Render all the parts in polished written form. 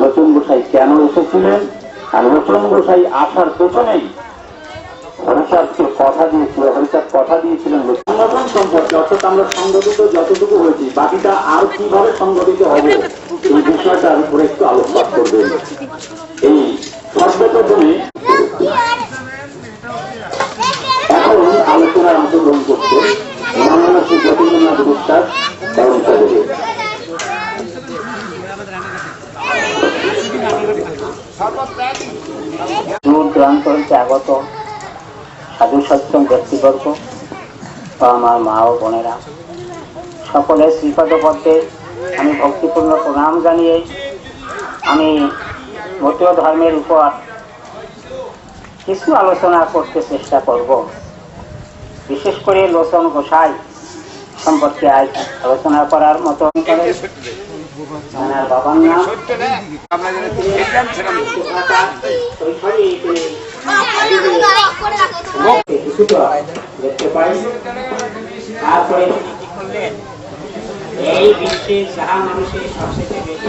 নতুন গোসাই কেন এসেছিলেন, আর নতুন গোসাই আসার পেছনেই হরিচাঁদকে কথা দিয়েছিল, হরিচাঁদ কথা দিয়েছিলেন সংগঠন সম্পর্কে, অর্থাৎ আমরা সংগঠিত যতটুকু হয়েছি, বাকিটা আর কিভাবে সংগঠিত হবে এই বিষয়টার উপরে একটু আলোকপাত করবেন। এই সর্বপ্রথমে এখন আলোচনায় অংশগ্রহণ করছে মাননীয় শ্রী যতীন্দ্রনাথ বিশ্বাস এবং চৌধুরী। দূর দূরান্ত হইতে আগত সাধু সজ্জন ব্যক্তিবর্গ বা আমার মা ও বোনেরা, সকলের শ্রীপদ পদ্মে আমি ভক্তিপূর্ণ প্রণাম জানিয়ে আমি মতীয় ধর্মের উপর কিছু আলোচনা করতে চেষ্টা করব। বিশেষ করে লোচন গোসাই সম্পর্কে আজ আলোচনা করার মতো বাবার নাম দেখতে পাই। তারপরে এই বিশ্বে যাহা মানুষের সবচেয়ে বেশি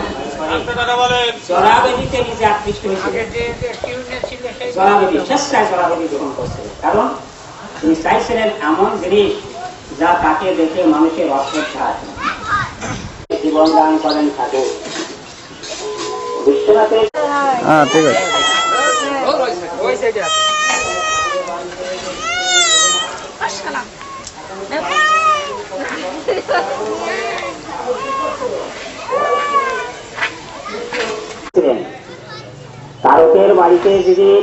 জড়াবেদিতে নিজে আকৃষ্ট হয়েছে, জড়াবেদি চেষ্টায় জড়াবেদি গ্রহণ করছে, কারণ তিনি চাইছিলেন এমন জিনিস যা তাকে দেখে মানুষের অশ্রদ্ধা জীবন দান করেন ঠাকুর বিশ্বনাথের। ঠিক আছে, তারকের বাড়িতে যেদিন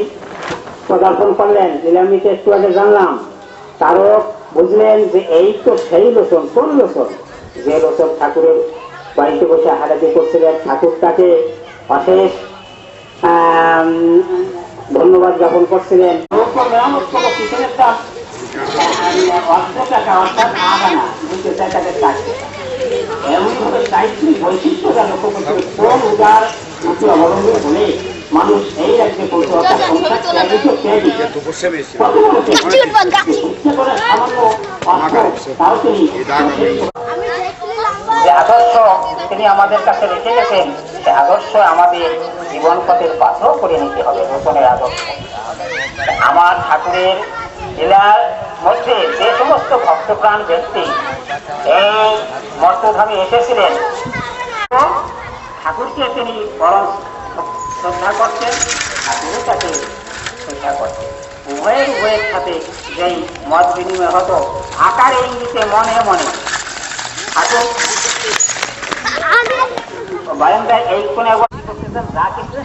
পদার্পণ করলেন, নিলামিতে একটু আগে জানলাম, তারক বুঝলেন যে এই তো সেই লোচন, কোন লোচন, যে লোচন ঠাকুরের বাড়িতে বসে হারাহারি করছিলেন। ঠাকুর তাকে অশেষ ধন্যবাদ জ্ঞাপন করছিলেন। এমনভাবে চাইত্রিক বৈশিষ্ট্যটা লক্ষ্য করছে, কোন উদার অবলম্বন হলে মানুষ এই রাজ্যে পৌঁছে, অর্থাৎ সংসার যে আদর্শ তিনি আমাদের কাছে রেখে গেছেন, সে আদর্শ আমাদের জীবন পথের পাথর করে নিতে হবে। নতুনের আদর্শ আমার ঠাকুরের জেলার মধ্যে যে সমস্ত ভক্তপ্রাণ ব্যক্তি এই মর্তধামে এসেছিলেন, ঠাকুরকে তিনি বরং শ্রদ্ধা করতেন, ঠাকুরও তাকে শ্রদ্ধা করতেন। উভয়ের সাথে যেই মত বিনিময় হতো আকারে ইঙ্গিতে মনে মনে, ঠাকুর বারান্দায় এই কোণে করতেছেন, যা কিছু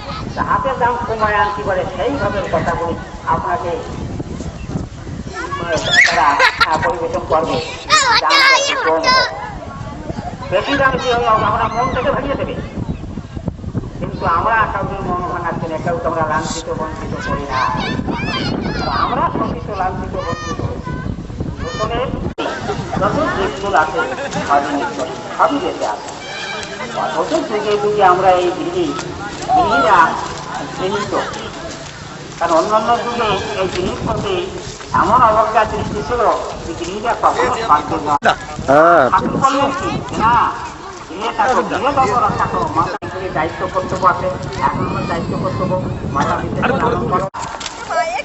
হাতে দাম সময় আনতে পারে সেইভাবে কথাগুলি আপনাকে তারা পরিবেশন করবে। বেশি দাম কি হবে, আমরা মন থেকে ভাঙিয়ে দেবে, কিন্তু আমরা কাউকে মন ভাঙার জন্য কেউ তোমরা লাঞ্ছিত বঞ্চিত করি না, আমরা শোষিত লাঞ্ছিত বঞ্চিত নতুনের যত দিকগুলো আছে সবই বেঁচে আছে। অথচ যুগে যুগে আমরা এই গৃহীরা গৃহীত, কারণ অন্যান্য যুগে এই জিনিস প্রতি এমন অবজ্ঞা দৃষ্টি ছিল যে গৃহীরা কখনো পারত না। ঠাকুর বললেন কি না, গৃহে থাকো, গৃহে তত রক্ষা করো, মাতা পিতার দায়িত্ব কর্তব্য আছে, এখন দায়িত্ব কর্তব্য মাতা পিতাকে লালন করো,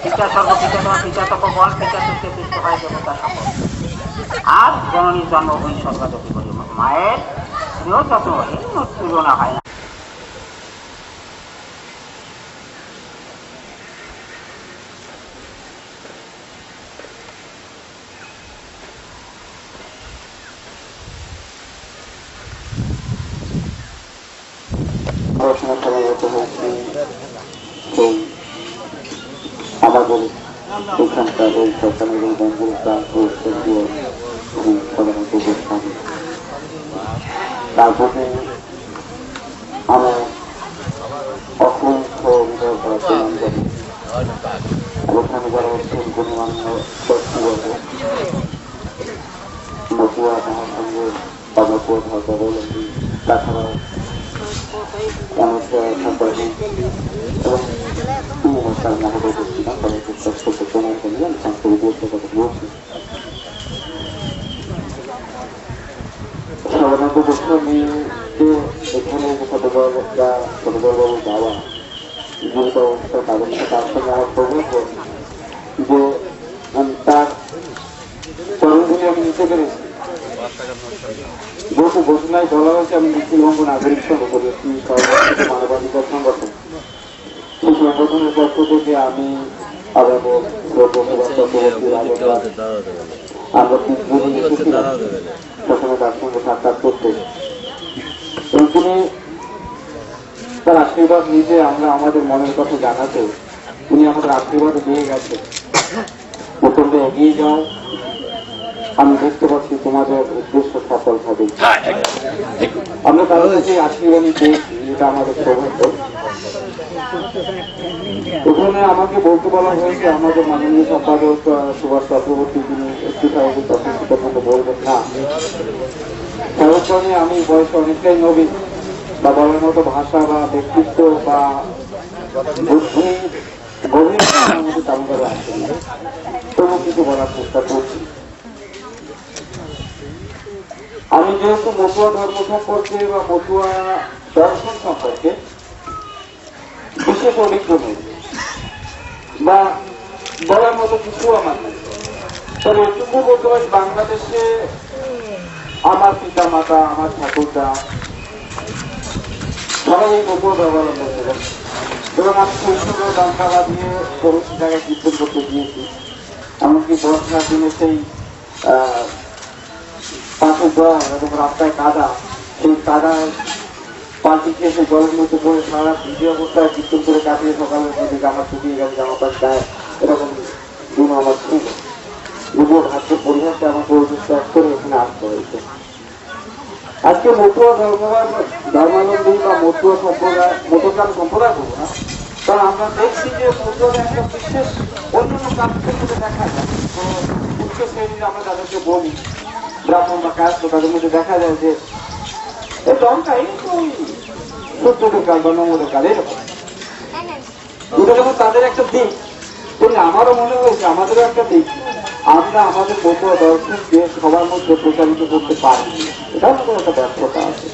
পিতা সর্বপিতা তোমার পিতা তপ বল, পিতা সত্যি পিষ্ট হয় দেবতা সকল, আর জননীর জন্ম ওই সর্বাদপি করি, মায়ের প্রিয় যত্ন তুলনা হয় না। আমাদের এখানকার এই সরকারের তারপরে আমি অসংখ্য হৃদয় করা প্রমাণ করি। এখানে যারা হচ্ছেন গণমান্য ব্যক্তিগত মতুয়া মহাসংঘের বাবাপুর ধর্মাবলম্বী, তাছাড়াও মানুষের সম্পর্কে এবং তার মহোদয় ব্যক্তিরা তাদেরকে কর্তব্য প্রমাণ করিয়ে সংস্কৃতি দিয়েছে কথা বলছি। সাধারণত বছর নিয়ে এখানে এখানে যে ছোটবাবুর বাবা জীবিত অবস্থা তাদের সাথে তার সঙ্গে আমার প্রবেশ যে তার চরণগুলি আমি নিতে পেরেছি। যেহেতু ঘোষণায় বলা হয়েছে আমি দক্ষিণবঙ্গ নাগরিক সংঘ করি, একটি সর্বত্র মানবাধিকার সংগঠন, সেই সংগঠনের পক্ষ থেকে আমি আমরা তিনজনই এসেছিলাম প্রথমে তার সঙ্গে সাক্ষাৎ করতে, এবং তিনি তার আশীর্বাদ নিতে আমরা আমাদের মনের কথা জানাতে উনি আমাদের আশীর্বাদ দিয়ে গেছে, প্রথমে এগিয়ে যাও, আমি দেখতে পাচ্ছি তোমাদের উদ্দেশ্য সফল হবে। আমরা তার কাছে আশীর্বাদই পেয়েছি, এটা আমাদের সৌভাগ্য। ওখানে আমাকে বলতে বলা হয়েছে আমাদের মাননীয় সম্পাদক সুভাষ চক্রবর্তী, তিনি একটু সাহেবের তখন বলবেন না, সাহেব আমি বয়সে অনেকটাই নবীন বা বলার মতো ভাষা বা ব্যক্তিত্ব বা বুদ্ধি গভীর মধ্যে তেমন করে আসে না, তবু কিছু বলার চেষ্টা করছি। আমি যেহেতু মতুয়া ধর্ম সম্পর্কে বা মতুয়া দর্শন সম্পর্কে বিশেষ অভিজ্ঞ নেই বা বলার মতো কিছু আমার নেই, তবে এটুকু বলতে পারি বাংলাদেশে আমার পিতা মাতা, আমার ঠাকুরদা সবাই এই মতুয়া ধর্মাবলম্বন ছিলেন, এবং আমি শৈশবে দাঙ্গা দিয়ে বহু জায়গায় কীর্তন করতে গিয়েছি। এমনকি বর্ষার দিনে সেই পাশে জল এবং রাস্তায় কাদা, সেই কাদায় পাল্টিকে সেই জলের মধ্যে পড়ে সারা ভিজে অবস্থায় কীর্তন করে কাটিয়ে সকালের দিকে জামা শুকিয়ে গেছে, জামা প্যান্ট গায়ে, এরকম দিন আমার ছিল। যদিও ভাগ্যের পরিহাসে আমার পরিবেশ ত্যাগ করে এখানে আসতে হয়েছে। আজকে মতুয়া ধর্মাবলম্বী বা মতুয়া সম্প্রদায়, মতুয়ার সম্প্রদায় করবো না, কারণ আমরা দেখছি যে মতুয়ার একটা বিশেষ অন্যান্য কাজের মধ্যে দেখা যায়। তো উচ্চ শ্রেণীর আমরা যাদেরকে বলি ব্রাহ্মণ বা কাস্ট, তাদের মধ্যে দেখা যায় যে এই দমটাই সূর্যদের কাল বা নমদের কাল, এরকম এটা যখন তাদের একটা দিক, তেমনি আমারও মনে হয়েছে আমাদেরও একটা দিক, আমরা আমাদের মতুয়া দর্শনকে সবার মধ্যে প্রচারিত করতে পারি, এটা আমাদের একটা ব্যর্থতা আছে।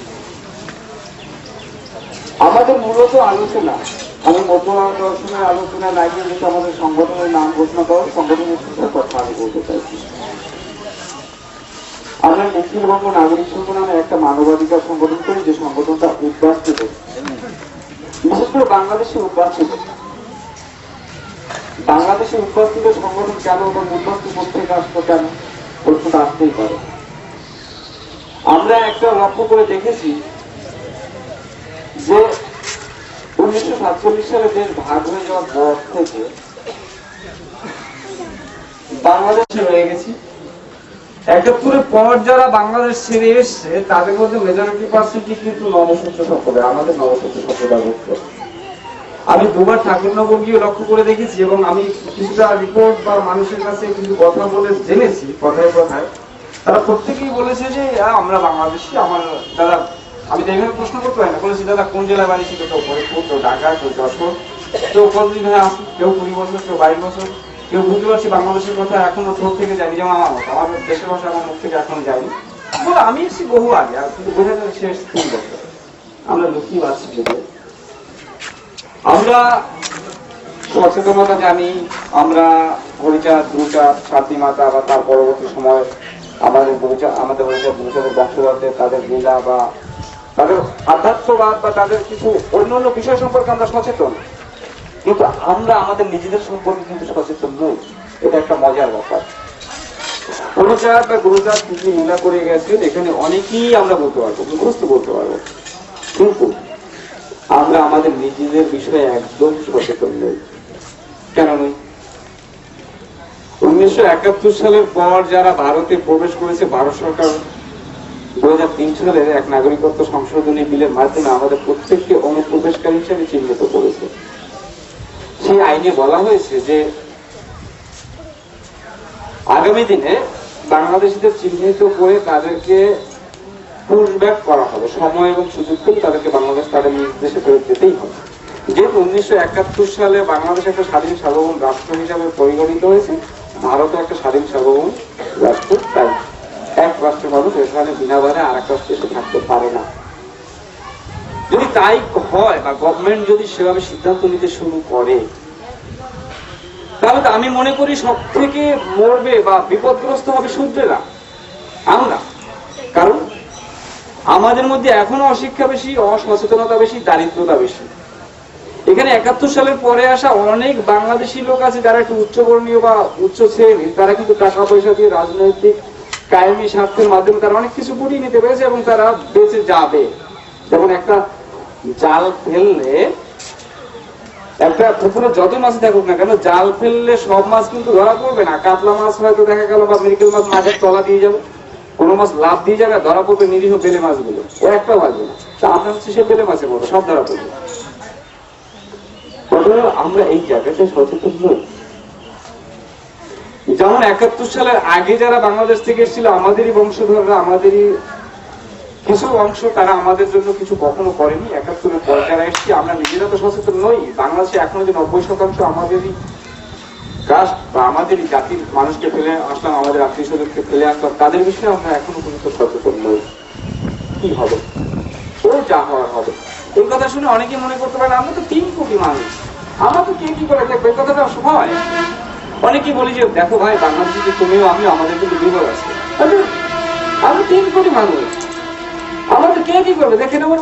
আমাদের মূলত আলোচনা, আমি মতুয়া দর্শনের আলোচনা না গিয়ে যেহেতু আমাদের সংগঠনের নাম ঘোষণা করার সংগঠনের কথা আমি বলতে চাইছি। আমরা দক্ষিণবঙ্গ নাগরিক সংঘ নামে একটা মানবাধিকার সংগঠন করি, যে সংগঠনটা উদ্বাস্তিত, বিশেষ করে বাংলাদেশে উদ্বাস্তিত। বাংলাদেশে উদ্বাস্তিত সংগঠন কেন এবং উদ্বাস্তি থেকে আসতো কেন, প্রশ্নটা আসতেই পারে। আমরা একটা লক্ষ্য করে দেখেছি যে 1947 সালে দেশ ভাগ হয়ে যাওয়ার পর থেকে বাংলাদেশে রয়ে গেছি। 71-এর পর যারা বাংলাদেশ ছেড়ে এসছে তাদের মধ্যে মেজরিটি পার্সেন্টই কিন্তু নবসূত্র সম্প্রদায়, আমাদের নবসূত্র সম্প্রদায়। আমি দুবার ঠাকুরনগর গিয়ে লক্ষ্য করে দেখেছি, এবং আমি কিছুটা রিপোর্ট বা মানুষের কাছে কিছু কথা বলে জেনেছি, কথায় কথায় তারা প্রত্যেকেই বলেছে যে আমরা বাংলাদেশি। আমার দাদা, আমি তো এখানে প্রশ্ন করতে পারি না, বলেছি দাদা কোন জেলায় বাড়ি ছিল, কেউ ফরিদপুর, কেউ ঢাকা, কেউ যশোর, কেউ কতদিন হয়ে আসি, কেউ 20 বছর, কেউ 22 বছর, কেউ বুঝতে পারছি বাংলাদেশের কথা এখনো ঠোঁট থেকে যায়নি, যেমন আমার মতো, আমার দেশের ভাষা আমার মুখ থেকে এখনো যায়নি। বলে আমি এসেছি বহু আগে, আর কিন্তু বোঝা যায় শেষ 3 বছর আমরা লুকিয়ে পাচ্ছি। আমরা সচেতনতা জানি, আমরা হরিচাঁদ, গুরুচাঁদ, শান্তি মাতা বা তার পরবর্তী সময় আমাদের হরিচাঁদ গুরুচাঁদের বংশধরদের তাদের লীলা বা তাদের আধ্যাত্মবাদ বা তাদের কিছু অন্যান্য বিষয় সম্পর্কে আমরা সচেতন, কিন্তু আমরা আমাদের নিজেদের সম্পর্কে কিন্তু সচেতন নই। এটা একটা মজার ব্যাপার। হরিচাঁদ বা গুরুচাঁদ কিছু লীলা করে গেছেন, এখানে অনেকেই আমরা বলতে পারবো, মুখস্থ বলতে পারবো, কিন্তু আমরা আমাদের নিজেদের বিষয়ে একদম সচেতন নই। কেন নই? 1971 সালের পর যারা ভারতে প্রবেশ করেছে, ভারত সরকার 2003 সালের এক নাগরিকত্ব সংশোধনী বিলের মাধ্যমে আমাদের প্রত্যেককে অনুপ্রবেশকারী হিসেবে চিহ্নিত করেছে। সেই আইনে বলা হয়েছে যে আগামী দিনে বাংলাদেশিদের চিহ্নিত করে তাদেরকে পুশব্যাক করা হবে, সময় এবং সুযোগ পেলে তাদেরকে বাংলাদেশ তাদের নিজ দেশে ফেরত যেতেই হবে। যেহেতু 1971 সালে বাংলাদেশ একটা স্বাধীন সার্বভৌম রাষ্ট্র হিসাবে পরিগণিত হয়েছে, ভারতও একটা স্বাধীন সার্বভৌম রাষ্ট্র, তাই এক রাষ্ট্রের মানুষ এখানে বিনা বাধা আর একটা দেশে থাকতে পারে না। যদি তাই হয় বা গভর্নমেন্ট যদি সেভাবে সিদ্ধান্ত নিতে শুরু করে, তাহলে তো আমি মনে করি সব থেকে মরবে বা বিপদগ্রস্ত হবে শূদ্রেরা, আমরা। কারণ আমাদের মধ্যে এখনো অশিক্ষা বেশি, অসচেতনতা বেশি, দারিদ্রতা বেশি। এখানে 71 সালের পরে আসা অনেক বাংলাদেশি লোক আছে যারা একটু উচ্চবর্ণীয় বা উচ্চ শ্রেণীর, তারা কিন্তু টাকা পয়সা দিয়ে রাজনৈতিক কায়েমি স্বার্থের মাধ্যমে তারা অনেক কিছু করিয়ে নিতে পেরেছে এবং তারা বেঁচে যাবে। যেমন একটা জাল ফেললে, একটা পুকুরে যত মাছ থাকুক না কেন, জাল ফেললে সব মাছ কিন্তু ধরা পড়বে না। কাতলা মাছ হয়তো দেখা গেল বা মৃগেল মাছ মাছের তলা দিয়ে যাবে, কোনো মাছ লাভ দিয়ে যাবে, ধরা পড়বে নিরীহ বেলে মাছগুলো, ও একটা বাজবে না। তা আমরা হচ্ছে সে বেলে মাছের মতো সব ধরা পড়বে। আমরা এই জায়গাতে সচেতন নই। যেমন 71 সালের আগে যারা বাংলাদেশ থেকে এসেছিল, আমাদেরই বংশধররা, আমাদেরই কিছু অংশ, তারা আমাদের জন্য কিছু কখনো করেনি। 71-এর পরে যারা এসেছি, আমরা নিজেরা তো সচেতন নই। বাংলাদেশে এখনো যে 90% আমাদেরই কাস্ট বা আমাদেরই জাতির মানুষকে ফেলে আসলাম, আমাদের আত্মীয় স্বজনকে ফেলে আসলাম, তাদের বিষয়ে আমরা এখনো পর্যন্ত সচেতন নই। কি হবে, ও যা হওয়ার হবে। এই কথা শুনে অনেকে মনে করতে পারে আমরা তো 3 কোটি মানুষ, আমরা তো কে কি করে দেখবো, এই কথাটা হয়। অনেকেই বলি যে দেখো ভাই, বাংলাদেশে তুমিও আমিও, আমাদের কিন্তু বিপদ আছে। আমরা 3 কোটি মানুষ, আমাদের কে কি করবে দেখে নেবো।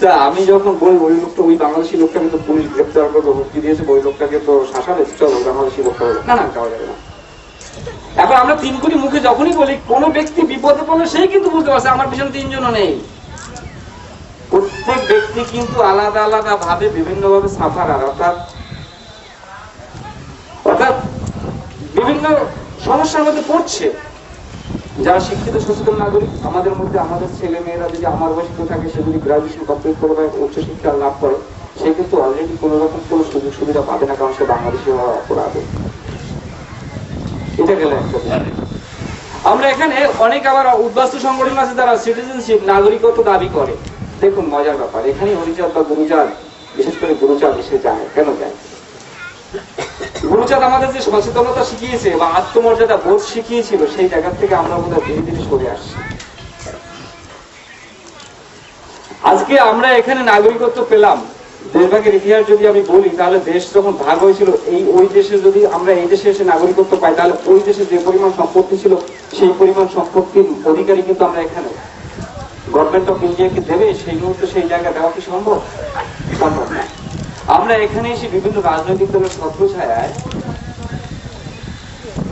তা আমি যখন বলি ওই লোকটা, ওই বাংলাদেশি লোকটাকে তো পুলিশ গ্রেপ্তার করে হুমকি দিয়েছে, ওই লোকটাকে তো শাসাবে, চলো বাংলাদেশি লোকটা হবে না, না যাওয়া যাবে না। এখন আমরা 3 কোটি মুখে যখনই বলি, কোন ব্যক্তি বিপদে পড়লে সেই কিন্তু বুঝতে পারছে আমার পিছনে 3 জনও নেই। প্রত্যেক ব্যক্তি কিন্তু আলাদা আলাদা ভাবে বিভিন্ন ভাবে সাফার, অর্থাৎ বিভিন্ন সমস্যার মধ্যে পড়ছে। যারা শিক্ষিত সচেতন নাগরিক, আমাদের মধ্যে আমাদের ছেলে মেয়েরা যদি আমার বয়সী থাকে, সে যদি গ্রাজুয়েশন কমপ্লিট করে বা উচ্চ শিক্ষা লাভ করে, সে কিন্তু অলরেডি কোন রকম কোন সুযোগ সুবিধা পাবে না, কারণ সে বাংলাদেশি হওয়ার অপরাধ। এটা গেল একটা। আমরা এখানে অনেক আবার উদ্বাস্তু সংগঠন আছে যারা সিটিজেনশিপ, নাগরিকত্ব দাবি করে। দেখুন মজার ব্যাপার, এখানে হরিচাঁদ বা গুরুচাঁদ, বিশেষ করে গুরুচাঁদ এসে যায়। কেন যায়? গুরুচাঁদ আমাদের যে সচেতনতা শিখিয়েছে বা আত্মমর্যাদা বোধ শিখিয়েছিল, সেই জায়গা থেকে আমরা বোধহয় ধীরে ধীরে সরে আসছি। আজকে আমরা এখানে নাগরিকত্ব পেলাম। দেশভাগের ইতিহাস যদি আমি বলি, তাহলে দেশ যখন ভাগ হয়েছিল, ওই দেশে যদি আমরা এই দেশে এসে নাগরিকত্ব পাই, তাহলে ওই দেশে যে পরিমাণ সম্পত্তি ছিল, সেই পরিমাণ সম্পত্তির অধিকারী কিন্তু আমরা এখানে। গভর্নমেন্ট অফ ইন্ডিয়াকে দেবে সেই মুহূর্তে সেই জায়গা দেওয়া কি সম্ভব? সম্ভব না। আমরা এখানে এসে বিভিন্ন রাজনৈতিক দলের ছত্রছায়ায়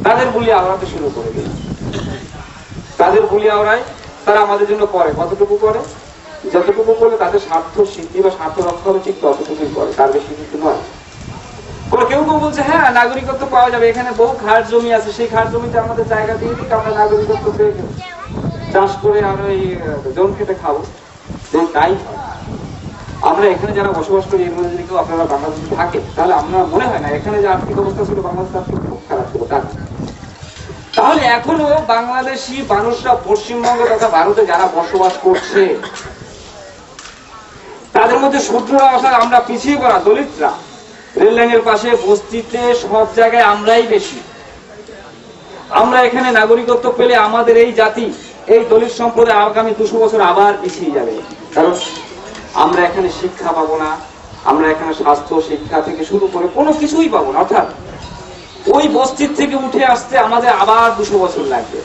তাদের বুলি আওড়াতে শুরু করে দিই। তাদের বুলি আওড়ায় তারা আমাদের জন্য করে, কতটুকু করে? যতটুকু করলে তাদের স্বার্থ সিদ্ধি বা স্বার্থ রক্ষা হবে, ঠিক ততটুকুই করে, তার বেশি কিছু নয়। কেউ কেউ বলছে হ্যাঁ নাগরিকত্ব পাওয়া যাবে, এখানে বহু খাস জমি আছে, সেই খাস জমিতে আমাদের জায়গা দিয়ে দিক, আমরা নাগরিকত্ব পেয়ে গেল, চাষ করে আমরা এই জন খেতে খাবো। তাই আমরা এখানে যারা বসবাস করি, এর মধ্যে যদি কেউ আপনারা বাংলাদেশে থাকে, তাহলে আমরা মনে হয় না এখানে যে আর্থিক অবস্থা ছিল বাংলাদেশ আর্থিক খুব খারাপ ছিল। তাহলে এখনো বাংলাদেশি মানুষরা পশ্চিমবঙ্গ তথা ভারতে যারা বসবাস করছে, তাদের মধ্যে শূদ্ররা, অর্থাৎ আমরা পিছিয়ে পড়া দলিতরা, রেল লাইনের পাশে, বস্তিতে, সব জায়গায় আমরাই বেশি। আমরা এখানে নাগরিকত্ব পেলে আমাদের এই জাতি, এই দলিত সম্প্রদায় আগামী 200 বছর আবার পিছিয়ে যাবে। কারণ আমরা এখানে শিক্ষা পাবো না, আমরা এখানে স্বাস্থ্য শিক্ষা থেকে শুরু করে কোনো কিছুই পাবো না। অর্থাৎ ওই বস্তির থেকে উঠে আসতে আমাদের আবার 200 বছর লাগবে।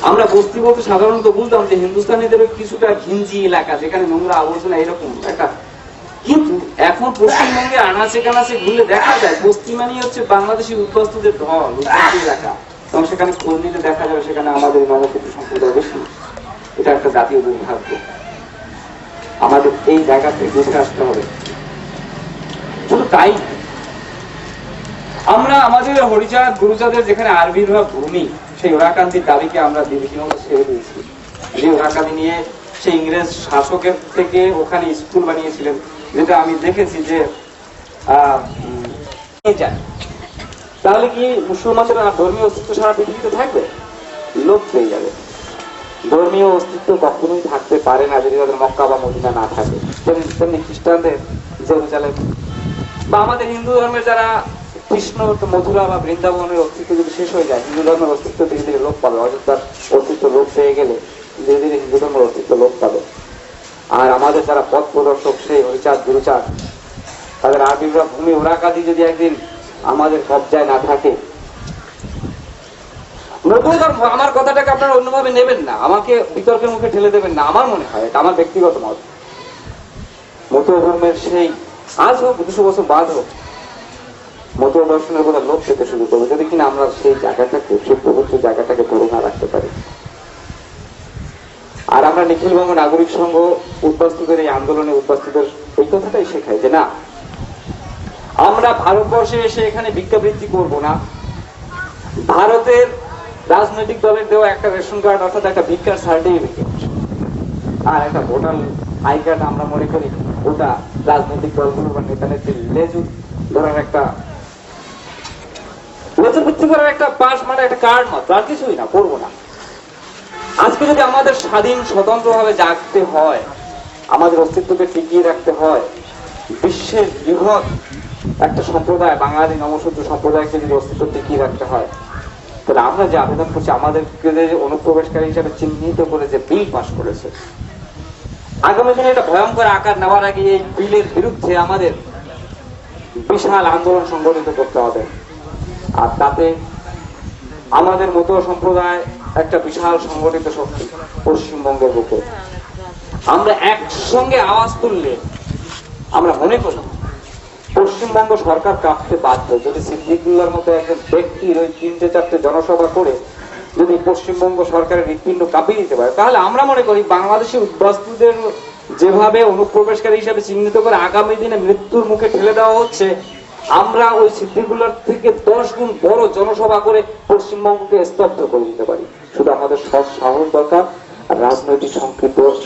আমরা বস্তি বলতে সাধারণত বুঝতাম যে হিন্দুস্তানিদের কিছুটা ঘিঞ্জি এলাকা, যেখানে নোংরা আবর্জনা এরকম একটা, কিন্তু এখন পশ্চিমবঙ্গে আনাচে কানাচে ঘুরলে দেখা যায় বস্তি মানে হচ্ছে বাংলাদেশি উদ্বাস্তুদের ঢল, উদ্বাস্তু এলাকা। এবং সেখানে খোঁজ নিতে দেখা যাবে সেখানে আমাদের নবক্ষত্র সম্প্রদায় বেশি। এটা একটা জাতীয় দুর্ভাগ্য। আমাদের এই জায়গা থেকে উঠে আসতে হবে। শুধু তাই, আমরা আমাদের হরিচাঁদ গুরুচাঁদের যেখানে আবির্ভাব ভূমি, সেই ওরাকান্দির দাবিকে আমরা দীর্ঘদিন ছেড়ে দিয়েছি। যে ওরাকান্দি নিয়ে সেই ইংরেজ শাসকের থেকে ওখানে স্কুল বানিয়েছিলেন, যেটা আমি দেখেছি যে তাহলে কি মুসলমানদের ধর্মীয় অস্তিত্ব সারা পৃথিবীতে থাকবে? লোপ পেয়ে যাবে। ধর্মীয় অস্তিত্ব কখনোই থাকতে পারে না যদি তাদের মক্কা বা মদিনা না থাকে। তেমনি খ্রিস্টানদের জেরুজালেম বা আমাদের হিন্দু ধর্মের যারা কৃষ্ণ মথুরা বা বৃন্দাবনের অস্তিত্ব যদি শেষ হয়ে যায়, হিন্দু ধর্মের অস্তিত্ব ধীরে ধীরে লোপ পাবে। অযোধ্যার অস্তিত্ব লোপ পেয়ে গেলে ধীরে ধীরে হিন্দু ধর্মের অস্তিত্ব লোপ পাবে। আর আমাদের যারা পথ প্রদর্শক সেই হরিচাঁদ গুরুচাঁদ তাদের আবির্ভাব ভূমি ওরাকাদি যদি একদিন আমাদের কবজায় না থাকে, আমার কথাটাকে আপনারা অন্যভাবে নেবেন না, আমাকে বিতর্কের মুখে ঠেলে দেবেন না। আমার মনে হয় এটা আমার ব্যক্তিগত মত, মতুয়া ধর্মের সেই আজ হোক 200 বছর বাদ হোক মতুয়া দর্শনের কথা লোক পেতে শুরু করবে যদি কিনা আমরা সেই জায়গাটাকে, সেই পবিত্র জায়গাটাকে ধরে না রাখতে পারি। আর আমরা নিখিলবঙ্গ নাগরিক সংঘ উদ্বাস্তুদের এই আন্দোলনে উদ্বাস্তুদের এই কথাটাই শেখাই যে না, আমরা ভারতবর্ষে এসে এখানে ভিক্ষাবৃত্তি করব না। ভারতের রাজনৈতিক দলের দেওয়া একটা রেশন কার্ড অর্থাৎ একটা ভিক্ষার সার্টিফিকেট আর একটা ভোটার আই কার্ড আমরা মনে করি ওটা রাজনৈতিক দলগুলো বা নেতা নেত্রীর লেজু ধরার একটা লেজুবৃত্তি করার একটা পাশ মানে একটা কার্ড মাত্র, আর কিছুই না, করবো না। আজকে যদি আমাদের স্বাধীন স্বতন্ত্রভাবে জাগতে হয়, আমাদের অস্তিত্বকে টিকিয়ে রাখতে হয়, বিশ্বের বৃহৎ একটা সম্প্রদায় বাঙালি নমশূদ্র সম্প্রদায়কে যদি অস্তিত্ব টিকিয়ে রাখতে হয়, তাহলে আমরা যে আবেদন করছি আমাদেরকে যে অনুপ্রবেশকারী হিসাবে চিহ্নিত করে যে বিল পাস করেছে, আগামী দিনে এটা ভয়ঙ্কর আকার নেওয়ার আগে এই বিলের বিরুদ্ধে আমাদের বিশাল আন্দোলন সংগঠিত করতে হবে। আর তাতে আমাদের মতো সম্প্রদায় একটা বিশাল সংগঠিত শক্তি পশ্চিমবঙ্গের বুকে আমরা একসঙ্গে আওয়াজ তুললে আমরা মনে করি পশ্চিমবঙ্গ সরকার কাঁপতে বাধ্য। যদি সিদ্দিকুল্লাহর মতো একজন ব্যক্তির ওই 3-4টে জনসভা করে যদি পশ্চিমবঙ্গ সরকারের হৃৎপিণ্ড কাঁপিয়ে দিতে পারে, তাহলে আমরা মনে করি বাংলাদেশি উদ্বাস্তুদের যেভাবে অনুপ্রবেশকারী হিসেবে চিহ্নিত করে আগামী দিনে মৃত্যুর মুখে ঠেলে দেওয়া হচ্ছে, আমরা ওই সিদ্দিকুল্লাহর থেকে 10 গুণ বড় জনসভা করে পশ্চিমবঙ্গকে স্তব্ধ করে দিতে পারি। শুধু আমাদের সাহস দরকার আর রাজনৈতিক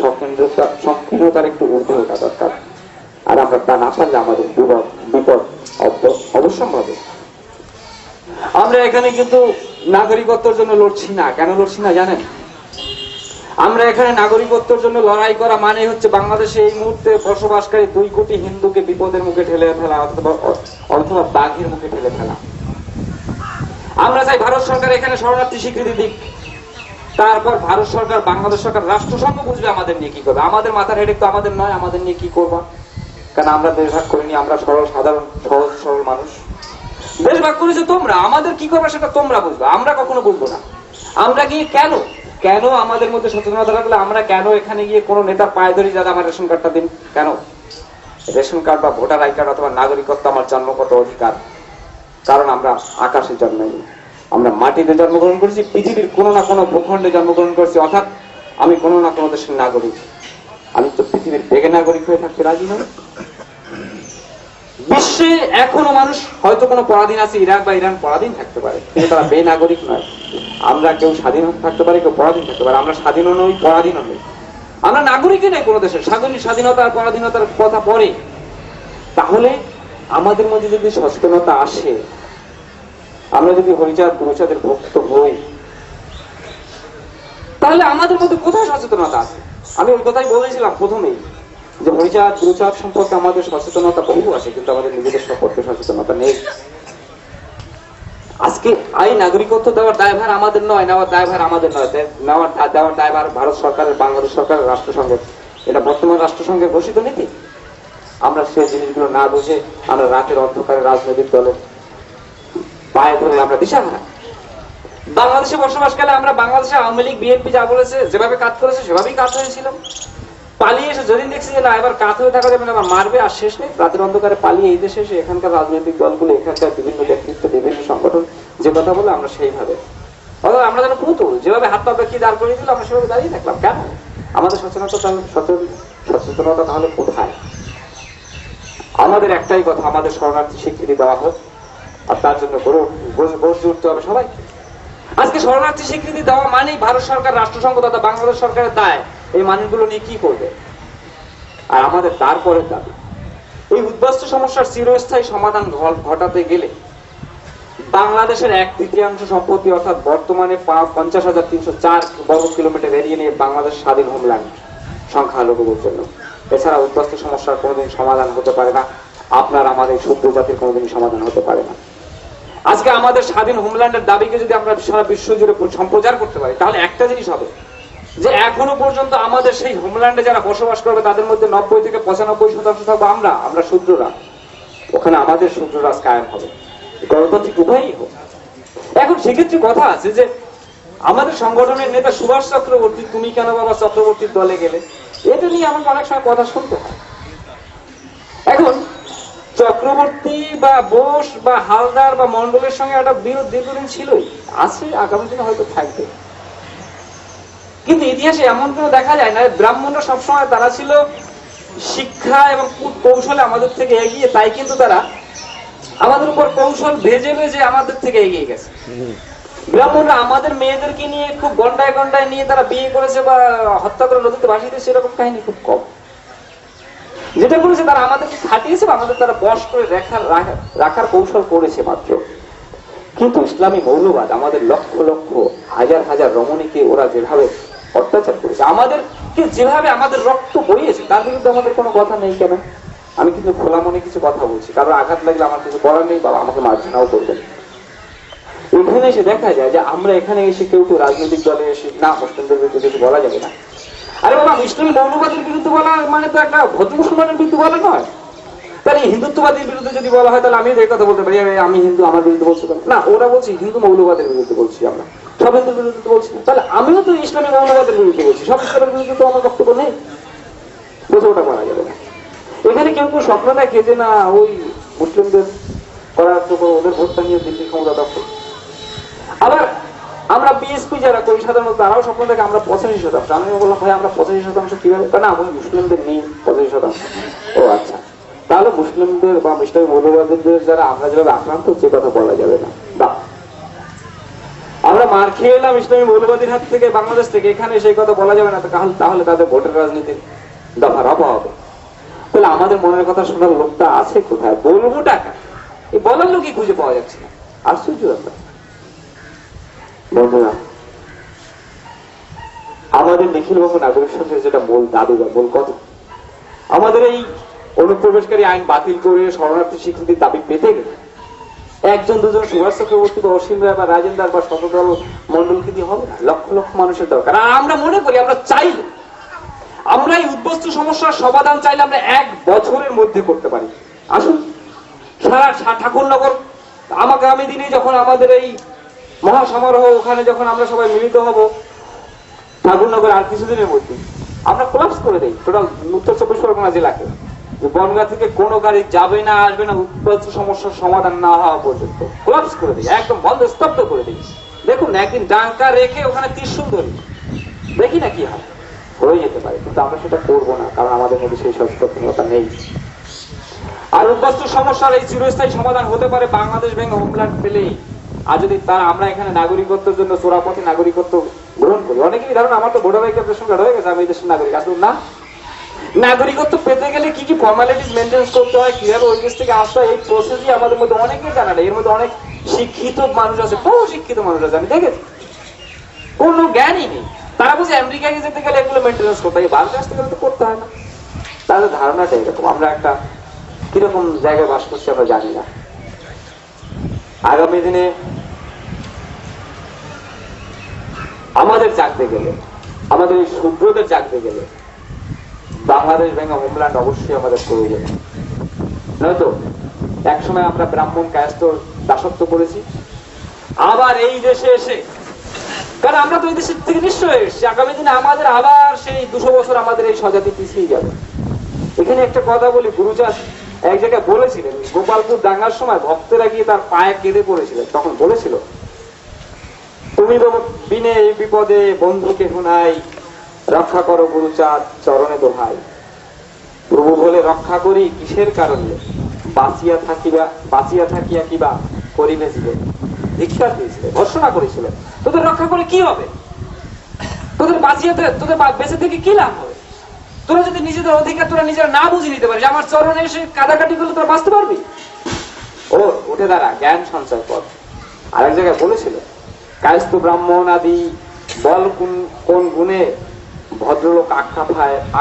সংকীর্ণতার একটু ঊর্ধ্বে ওঠা দরকার। আর আমরা তা না পারলে আমাদের বিপদ অবশ্যম্ভাবী। আমরা এখানে কিন্তু নাগরিকত্বের জন্য লড়ছি না। কেন লড়ছি না জানেন? আমরা এখানে নাগরিকত্বের জন্য লড়াই করা মানে হচ্ছে বাংলাদেশে এই মুহূর্তে বসবাসকারী 2 কোটি হিন্দুকে বিপদের মুখে ঠেলে ফেলা অথবা বাঘের মুখে ঠেলে ফেলা। আমরা চাই ভারত সরকার এখানে শরণার্থী স্বীকৃতি দিক, তারপর ভারত সরকার বাংলাদেশ সরকার রাষ্ট্রসংঘ বুঝবে আমাদের নিয়ে কি করবে। আমাদের মাথার হেডেক তো আমাদের নয়, আমাদের নিয়ে কি করবা? কারণ আমরা দেশ ভাগ করিনি, আমরা সাধারণ সহজ সরল মানুষ। দেশ ভাগ করেছে তোমরা, আমাদের কি করবে সেটা তোমরা বুঝবে, আমরা কখনো বুঝবো না। আমরা গিয়ে কেন আমাদের মধ্যে সচেতনতা রাখলে আমরা কেন এখানে গিয়ে কোনো নেতার পায়ে ধরি যাতে আমার রেশন কার্ডটা দিন? কেন? রেশন কার্ড বা ভোটার আই কার্ড অথবা নাগরিকত্ব আমার জন্মগত অধিকার। কারণ আমরা আকাশে জন্মাইনি, আমরা মাটিতে জন্মগ্রহণ করেছি, পৃথিবীর কোনো না কোনো ভূখণ্ডে জন্মগ্রহণ করেছি, অর্থাৎ আমি কোনো না কোনো দেশের নাগরিক। আমি তো পৃথিবীর বেগে নাগরিক হয়ে থাকতে রাজি নই। বিশ্বে এখনো মানুষ হয়তো কোনো পরাধীন আছে, ইরাক বা ইরান পরাধীন থাকতে পারে, কিন্তু তারা বেনাগরিক নয়। আমরা কেউ স্বাধীন থাকতে পারি, কেউ পরাধীন থাকতে পারে। আমরা স্বাধীনও নই, পরাধীনও নই, আমরা নাগরিকই নই কোনো দেশের। স্বাধীনতা আর পরাধীনতার কথা পরে। তাহলে আমাদের মধ্যে যদি সচেতনতা আসে, আমরা যদি হরিচাঁদ গুরুচাঁদের ভক্ত হই, তাহলে আমাদের মধ্যে কোথায় সচেতনতা আছে? আমি ওই কথাই বলেছিলাম প্রথমেই যে হরিচাঁদ গুরুচাঁদ সম্পর্কে আমাদের সচেতনতা বহু আছে, কিন্তু আমাদের নিজেদের সম্পর্কে সচেতনতা নেই। আজকে এই নাগরিকত্ব দেওয়ার দায়ভার আমাদের নয়, নেওয়ার দায়ভার আমাদের নয়, দেওয়ার দায়ভার ভারত সরকারের, বাংলাদেশ সরকারের, রাষ্ট্রসংঘের। এটা বর্তমান রাষ্ট্রসংঘের ঘোষিত নীতি। আমরা সেই জিনিসগুলো না বুঝে আমরা রাতের অন্ধকারে রাজনৈতিক দলের পায়ে ধরে আমরা দিশাহারা। বাংলাদেশে বসবাসকালে আমরা বাংলাদেশে আওয়ামী লীগ বিএনপি যা বলেছে, যেভাবে কাজ করেছে সেভাবেই কাজ হয়েছিলাম। পালিয়ে এসে যদি দেখছি যে না এবার কাজ হয়ে থাকা যাবে না, আবার মারবে, আর শেষ নেই। রাতের অন্ধকারে পালিয়ে এই দেশে এসে এখানকার রাজনৈতিক দলগুলো, এখানকার বিভিন্ন ব্যক্তিত্ব, বিভিন্ন সংগঠন যে কথা বলে আমরা সেইভাবে, অথবা আমরা যেন পুতুল যেভাবে হাত পা বেঁকিয়ে দাঁড় করিয়ে দিল আমরা সেভাবে দাঁড়িয়ে থাকলাম। কেন? আমাদের সচেতনতা তাহলে কোথায়? আমাদের একটাই কথা, আমাদের শরণার্থী স্বীকৃতি দেওয়া হোক, আর তার জন্য গর্জে উঠতে হবে সবাই। আজকে শরণার্থী স্বীকৃতি দেওয়া মানেই ভারত সরকার, রাষ্ট্রসংঘ তথা বাংলাদেশ সরকারের দায় এই মানগুলো নিয়ে কি করবে। আর আমাদের তারপরের দাবি, এই উদ্বাস্তু সমস্যার চিরস্থায়ী সমাধান ঘটাতে গেলে বাংলাদেশের 1/3 সম্পত্তি অর্থাৎ বর্তমানে 50,304 বর্গ কিলোমিটার এরিয়া নিয়ে বাংলাদেশ স্বাধীন হোমল্যান্ড সংখ্যালঘুদের জন্য। এছাড়া উদ্বাস্তু সমস্যার কোনোদিন সমাধান হতে পারে না, আপনার আমাদের শুদ্ধ জাতির কোনোদিন সমাধান হতে পারে না। আজকে আমাদের স্বাধীন হোমল্যান্ডের দাবিকে যদি আমরা সারা বিশ্ব জুড়ে সম্প্রচার করতে পারি, তাহলে একটা জিনিস হবে, যে এখনো পর্যন্ত আমাদের সেই হোমল্যান্ডে যারা বসবাস করবে তাদের মধ্যে 90 থেকে 95% থাকবো আমরা শূদ্ররা, ওখানে আমাদের শূদ্ররাজ কায়েম হবে, গণতান্ত্রিক উভয়ই হোক। এখন সেক্ষেত্রে কথা আছে যে আমাদের সংগঠনের নেতা সুভাষ চক্রবর্তী, তুমি কেন বাবা চক্রবর্তীর দলে গেলে, এটা নিয়ে আমাকে অনেক সময় কথা শুনতে হয়। এখন চক্রবর্তী বা বোস বা হালদার বা মন্ডলের সঙ্গে একটা বিরোধ দীর্ঘদিন ছিলই, আছে, আগামী দিনে হয়তো থাকবে। কিন্তু ইতিহাসে এমন কোনো দেখা যায় না, ব্রাহ্মণরা সবসময় তারা ছিল শিক্ষা এবং কৌশলে আমাদের থেকে এগিয়ে, তাই কিন্তু তারা আমাদের উপর কৌশল ভেজে ভেজে আমাদের থেকে এগিয়ে গেছে। ব্রাহ্মণরা আমাদের মেয়েদেরকে নিয়ে খুব গন্ডায় গন্ডায় নিয়ে তারা বিয়ে করেছে বা হত্যা করে নদীতে ভাসিয়ে দিয়েছে, এরকম কাহিনী খুব কম। যেটা করেছে তারা আমাদেরকে খাটিয়েছে বা আমাদের তারা বশ করে রাখার কৌশল করেছে মাত্র। কিন্তু ইসলামী মৌলবাদ আমাদের লক্ষ লক্ষ হাজার হাজার রমণীকে ওরা যেভাবে অত্যাচার করেছে, আমাদেরকে যেভাবে আমাদের রক্ত বইয়েছে, তার বিরুদ্ধে আমাদের কোনো কথা নেই কেন? আমি কিন্তু খোলা মনে কিছু কথা বলছি, কারণ আঘাত লাগলে আমার কিছু করার নেই, বাবা আমাকে মার্জনাও করবেন। এখানে এসে দেখা যায় যে আমরা এখানে এসে কেউ কেউ রাজনৈতিক দলে এসে না মুসলিমদের বিরুদ্ধে কিছু বলা যাবে না। আরে বাবা, ইসলামী মৌলবাদের বিরুদ্ধে বলা মানে তো একটা ভদ্র মুসলমানের বিরুদ্ধে বলা নয়। তাহলে হিন্দুত্ববাদীর বিরুদ্ধে যদি বলা হয় তাহলে আমিও এই কথা বলতে পারি, আমি হিন্দু, আমার বিরুদ্ধে বলছি না, ওরা বলছি হিন্দু মৌলবাদের বিরুদ্ধে বলছি, আমরা সব হিন্দুর বিরুদ্ধে বলছি, তাহলে আমিও তো ইসলামী মৌলবাদের বিরুদ্ধে বলছি, সব ইসলামের বিরুদ্ধে তো আমার বক্তব্য নেই, বুঝে ওটা করা যাবে না। এখানে কেউ কেউ স্বপ্ন দেখে যে না ওই মুসলিমদের করার জন্য ওদের ভোটটা নিয়ে দিল্লি ক্ষমতা দখল। আবার আমরা বিএসপি যারা করি সাধারণত তারাও স্বপ্ন দেখে আমরা 85%। আমি বললাম ভাই আমরা 85% কিভাবে, কারণ আমি মুসলিমদের নেই 85%। ও আচ্ছা, তাহলে মুসলিমদের বা ইসলামী মৌলবাদীদের যারা আমরা যেভাবে আক্রান্ত হচ্ছে কথা বলা যাবে না। আমরা মার খেয়ে এলাম ইসলামী মৌলবাদীর হাত থেকে, বাংলাদেশ থেকে, এখানে সেই কথা বলা যাবে না, তাহলে তাদের ভোটের রাজনীতির দফার অভাব হবে। তাহলে আমাদের মনের কথা শোনার লোকটা আছে কোথায়, বলবো টাকা, এই বলার লোকই খুঁজে পাওয়া যাচ্ছে না। আশ্চর্য ব্যাপার। বন্ধুরা, আমাদের নিখিলবঙ্গ নাগরিক সংঘের যেটা মূল দাবি বা মূল কথা, আমাদের এই অনুপ্রবেশকারী আইন বাতিল করে শরণার্থী স্বীকৃতির দাবি পেতে গেলে একজন দুজন সুভাষ চক্রবর্তী বা অসীম রায় বা রাজেন্দ্র বা শতদল মন্ডলকে দিয়ে হবে না, লক্ষ লক্ষ মানুষের দরকার। আর আমরা মনে করি আমরা চাইলে, আমরা এই উদ্বস্তু সমস্যার সমাধান চাইলে আমরা 1 বছরের মধ্যে করতে পারি। আসুন সারা ঠাকুরনগর আগামী দিনে যখন আমাদের এই মহাসমারোহ, ওখানে যখন আমরা সবাই মিলিত হব ঠাকুরনগর, আর কিছুদিনের মধ্যে আমরা কোলাপস করে দেই টোটাল উত্তর 24 পরগনা জেলাকে, যে বনগাঁ থেকে কোনো গাড়ি যাবে না আসবে না উদ্বস্তু সমস্যার সমাধান না হওয়া পর্যন্ত কোলাপস করে দিই, একদম বন্ধ স্তব্ধ করে দিই। দেখুন একদিন ডাঙ্কা রেখে ওখানে ত্রিশূল ধরি, দেখি না কি হয়, হয়ে যেতে পারে, কিন্তু আমরা সেটা করবো না, কারণ আমাদের মধ্যে সেই সচেতনতা নেই। আর উদ্বস্তু সমস্যার এই চিরস্থায়ী সমাধান হতে পারে বাংলাদেশ ভেঙে হোমল্যান্ড পেলেই, আর যদি আমরা এখানে নাগরিকত্বের জন্য চোরাপথে নাগরিকত্ব গ্রহণ করি। অনেকেই ধারণা আমার তো ভোটার রেশন কার্ড হয়ে গেছে, আমি এই দেশের নাগরিক। আসলে না, নাগরিকত্ব পেতে গেলে কি কি ফর্মালিটিস মেনটেন করতে হয়, কিভাবে ওই দেশ থেকে আসতে হয়, এই প্রসেসই আমাদের মধ্যে অনেকেই জানা নেই। এর মধ্যে অনেক শিক্ষিত মানুষ আছে, বহু শিক্ষিত মানুষ আছে, আমি দেখেছি, কোনো জ্ঞানই নেই। তারা বলছে আমেরিকায় যেতে গেলে এগুলো মেনটেন্স করতে হয়, বাংলাদেশ আসতে গেলে তো করতে হয় না। তাদের ধারণাটা এরকম, আমরা একটা কিরকম জায়গায় বাস করছি আমরা জানি না। আগামী দিনে আমাদের জাগতে গেলে, আমাদের এই শূদ্রদের জাগতে গেলে বাংলাদেশ ভেঙে হোমল্যান্ড অবশ্যই আমাদের প্রয়োজন। নয়তো একসময় আমরা ব্রাহ্মণ কায়স্থ দাসত্ব করেছি, আবার এই দেশে এসে, কারণ আমরা তো এই দেশের থেকে নিশ্চয় এসেছি, আগামী দিনে আমাদের আবার সেই 200 বছর আমাদের এই স্বজাতি পিছিয়ে যাবে। এখানে একটা কথা বলি, গুরুচাঁদ এক জায়গায় বলেছিলেন, গোপালপুর দাঙ্গার সময় ভক্তেরা গিয়ে তার পায়ে কেঁদে পড়েছিলেন, তখন বলেছিল তুমি বিনে এই বিপদে বন্ধুকে হুনাই, রক্ষা করো গুরুচাঁদ চরণে দোহাই। প্রভু বলে রক্ষা করি কিসের কারণে, বাঁচিয়া থাকিয়া কিবা করিবে জীবন। ধিক্কার দিয়েছিলেন, ঘোষণা করেছিলেন তোদের রক্ষা করে কি হবে, তোদের বেঁচে থেকে কি লাভ হবে, তোরা যদি নিজেদের অধিকার তোরা নিজেরা না বুঝে নিতে পারিস, আমার চরণে এসে কাদাকাটি করলে তোরা বাঁচতে পারবি। ও উঠে দাঁড়া, জ্ঞান সঞ্চয় পথ। আরেক জায়গায় বলেছিল কায়স্থ ব্রাহ্মণ আদি বল কোন গুণে, ভদ্রলোক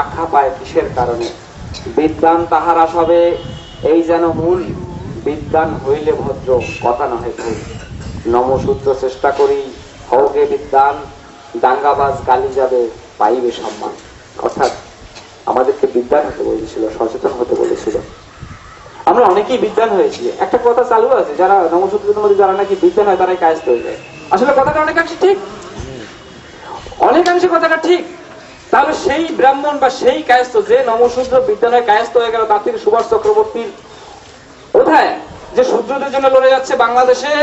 আখ্যা পায় কিসের কারণে, বিদ্বান তাহারা সবে এই যেন মূল, বিদ্বান হইলে ভদ্র কথা নহে ভুল। নমসূত্র চেষ্টা করি হওগে বিদ্বান, দাঙ্গাবাজ গালি যাবে পাইবে সম্মান। অর্থাৎ আমাদেরকে বিদ্যান হতে বলেছিল, সচেতন হতে বলেছিল। আমরা অনেকেই বিদ্যান হয়েছি। একটা কথা চালু আছে, যারা নমশূদ্রদের মধ্যে যারা নাকি বিদ্যান হয় তারাই কায়স্থ হয়ে যায়। আসলে কথাটা অনেকাংশে ঠিক, অনেকাংশে কথাটা ঠিক। তাহলে সেই ব্রাহ্মণ বা সেই কায়স্থ যে নমশূদ্র বিদ্যান হয়ে কায়স্থ হয়ে গেল, তার থেকে সুভাষ চক্রবর্তীর কোথায় যে শূদ্রদের জন্য লড়ে যাচ্ছে বাংলাদেশে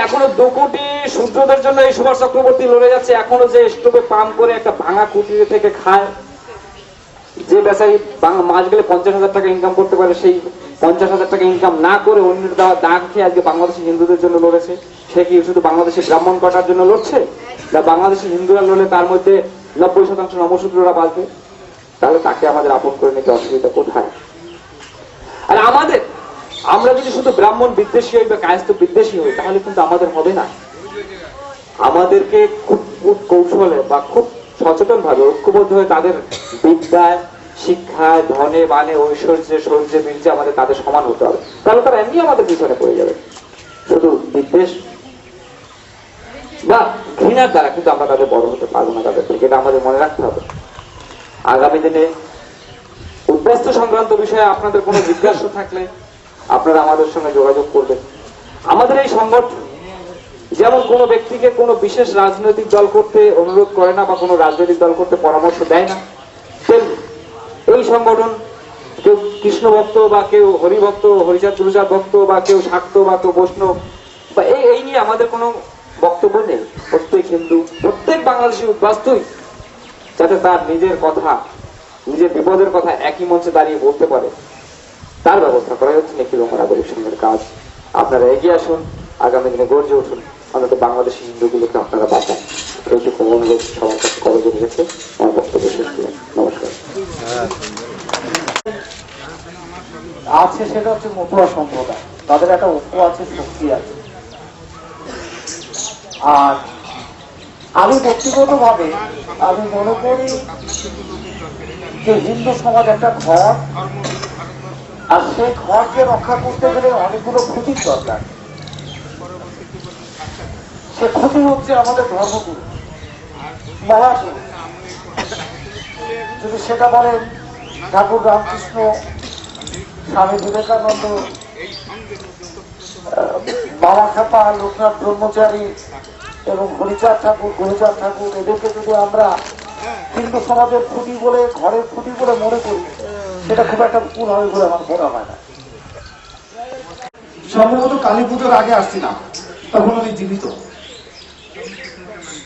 এখনো 2 কোটি শূদ্রদের জন্য এই সুভাষ চক্রবর্তী লড়ে যাচ্ছে। এখনো যে স্টোভে পাম্প করে একটা ভাঙা কুটিরে থেকে খায়, যে বেচারি মাস গেলে 50,000 টাকা ইনকাম করতে পারে, সেই 50,000 টাকা ইনকাম না করে অন্যের দেওয়া দাগ খেয়ে আজকে বাংলাদেশি হিন্দুদের জন্য লড়েছে। সে কি শুধু বাংলাদেশি ব্রাহ্মণ কটার জন্য লড়ছে? না বাংলাদেশি হিন্দুরা লড়লে তার মধ্যে 90% নমশূদ্ররা বাঁচবে? তাহলে তাকে আমাদের আপন করে নিতে অসুবিধা কোথায়? আর আমরা যদি শুধু ব্রাহ্মণ বিদ্বেষী হই বা কায়স্থ বিদ্বেষী হই, তাহলে কিন্তু আমাদের হবে না। আমাদেরকে খুব কৌশলে বা খুব সচেতন ভাবে ঐক্যবদ্ধ হয়ে তাদের বিদ্যায়, শিক্ষায়, ধনে, বানে, ঐশ্বর্যে, শৌর্যে, বীর্যে আমাদের তাদের সমান হতে হবে। তাহলে তারা এমনি আমাদের পিছনে পড়ে যাবে। শুধু বিদ্বেষ বা ঘৃণার দ্বারা কিন্তু আমরা তাদের বড় হতে পারবো না তাদের থেকে, এটা আমাদের মনে রাখতে হবে। আগামী দিনে উদ্বাস্তু সংক্রান্ত বিষয়ে আপনাদের কোনো জিজ্ঞাসা থাকলে আপনারা আমাদের সঙ্গে যোগাযোগ করবেন। আমাদের এই সংগঠন যেমন কোনো ব্যক্তিকে কোনো বিশেষ রাজনৈতিক দল করতে অনুরোধ করে না বা কোনো রাজনৈতিক দল করতে পরামর্শ দেয় না, এই সংগঠন কেউ কৃষ্ণ ভক্ত বা কেউ হরিভক্ত, হরিচাঁদ গুরুচাঁদ ভক্ত বা কেউ শাক্ত বা কেউ বৈষ্ণব বা এই নিয়ে আমাদের কোনো বক্তব্য নেই। প্রত্যেক হিন্দু, প্রত্যেক বাংলাদেশি উদ্বাস্তুই যাতে তার নিজের কথা, নিজের বিপদের কথা একই মঞ্চে দাঁড়িয়ে বলতে পারে, তার ব্যবস্থা করা হচ্ছে নিখিল উমা নাগরিক সংঘের কাজ। আপনারা এগিয়ে আসুন, আগামী দিনে গর্জে উঠুন, অন্তত বাংলাদেশি হিন্দুগুলোকে আপনারা বাঁচান। এইটুকু অনুরোধ সবার কাছে করজোড়ে রেখে আমার বক্তব্য শেষ করলাম। নমস্কার। আছে সেটা হচ্ছে মতুয়া সম্প্রদায়, তাদের একটা ঐক্য আছে, শক্তি আছে। আর আমি ব্যক্তিগত ভাবে আমি মনে করি যে হিন্দু সমাজ একটা ঘর, আর সেই ঘরকে রক্ষা করতে গেলে অনেকগুলো ক্ষতির দরকার। সে ক্ষতি হচ্ছে আমাদের ধর্মগুরু, মহাপুরুষ। যদি সেটা বলেন ঠাকুর রামকৃষ্ণ, স্বামী বিবেকানন্দ, বাবা খাপা, লোকনাথ ব্রহ্মচারী এবং হরিচাঁদ ঠাকুর, গুরুচাঁদ ঠাকুর, এদেরকে যদি আমরা হিন্দু সমাজের খুঁটি বলে, ঘরের খুঁটি বলে মনে করি, সেটা খুব একটা ভুল হবে বলে আমার মনে হয় না। সম্ভবত কালী পুজোর আগে আসছিলাম, তখন উনি জীবিত।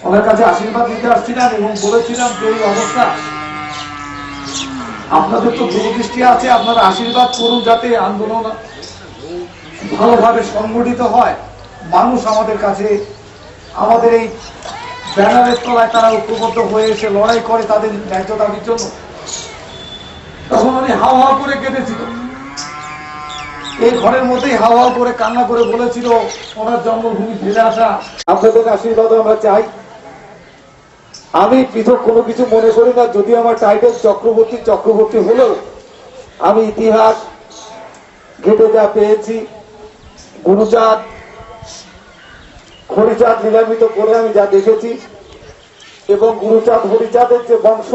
ওনার কাছে আশীর্বাদ নিতে আসছিলাম এবং বলেছিলাম যে এই অবস্থা, আপনাদের তো দূরদৃষ্টি আছে, আপনারা আশীর্বাদ করুন যাতে আন্দোলন ভালোভাবে সংগঠিত হয়, মানুষ আমাদের কাছে, আমাদের এই ব্যানারের তলায় তারা ঐক্যবদ্ধ হয়ে এসে লড়াই করে তাদের ন্যায্য দাবির জন্য। তখন উনি হাওয়া হাওয়া করে কেঁদেছিল, এই ঘরের মধ্যেই হাওয়া হাওয়া করে কান্না করে বলেছিল ওনার জন্মভূমি ফিরে আসা। আপনাদের আশীর্বাদ আমরা চাই। আমি পৃথক কোনো কিছু মনে করি না, যদি আমার টাইটেল চক্রবর্তী হলেও আমি ইতিহাস ঘেটে যা পেয়েছি, গুরুচাঁদ, হরিচাঁদ লীলামিত করে আমি যা দেখেছি, এবং গুরুচাঁদ হরিচাঁদের যে বংশ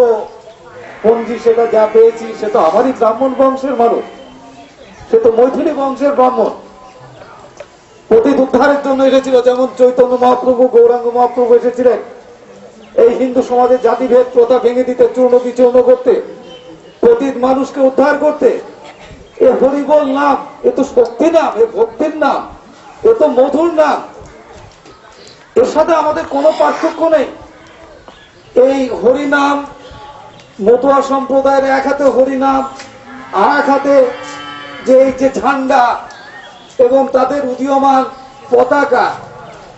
পঞ্জি সেটা যা পেয়েছি, সে তো আমারই ব্রাহ্মণ বংশের মানুষ, সে তো মৈথিলী বংশের ব্রাহ্মণ। পতিত উদ্ধারের জন্য এসেছিল, যেমন চৈতন্য মহাপ্রভু, গৌরাঙ্গ মহাপ্রভু এসেছিলেন এই হিন্দু সমাজের জাতিভেদ প্রথা ভেঙে দিতে, চূর্ণ বিচূর্ণ করতে, পতিত মানুষকে উদ্ধার করতে। এ হরিবল নাম, এ তো শক্তি নাম, এ ভক্তির নাম, এ তো মধুর নাম। এর সাথে আমাদের কোনো পার্থক্য নেই। এই হরিনাম, মতুয়া সম্প্রদায়ের এক হাতে হরিনাম, আর এক হাতে যে এই যে ঝান্ডা এবং তাদের উদীয়মান পতাকা,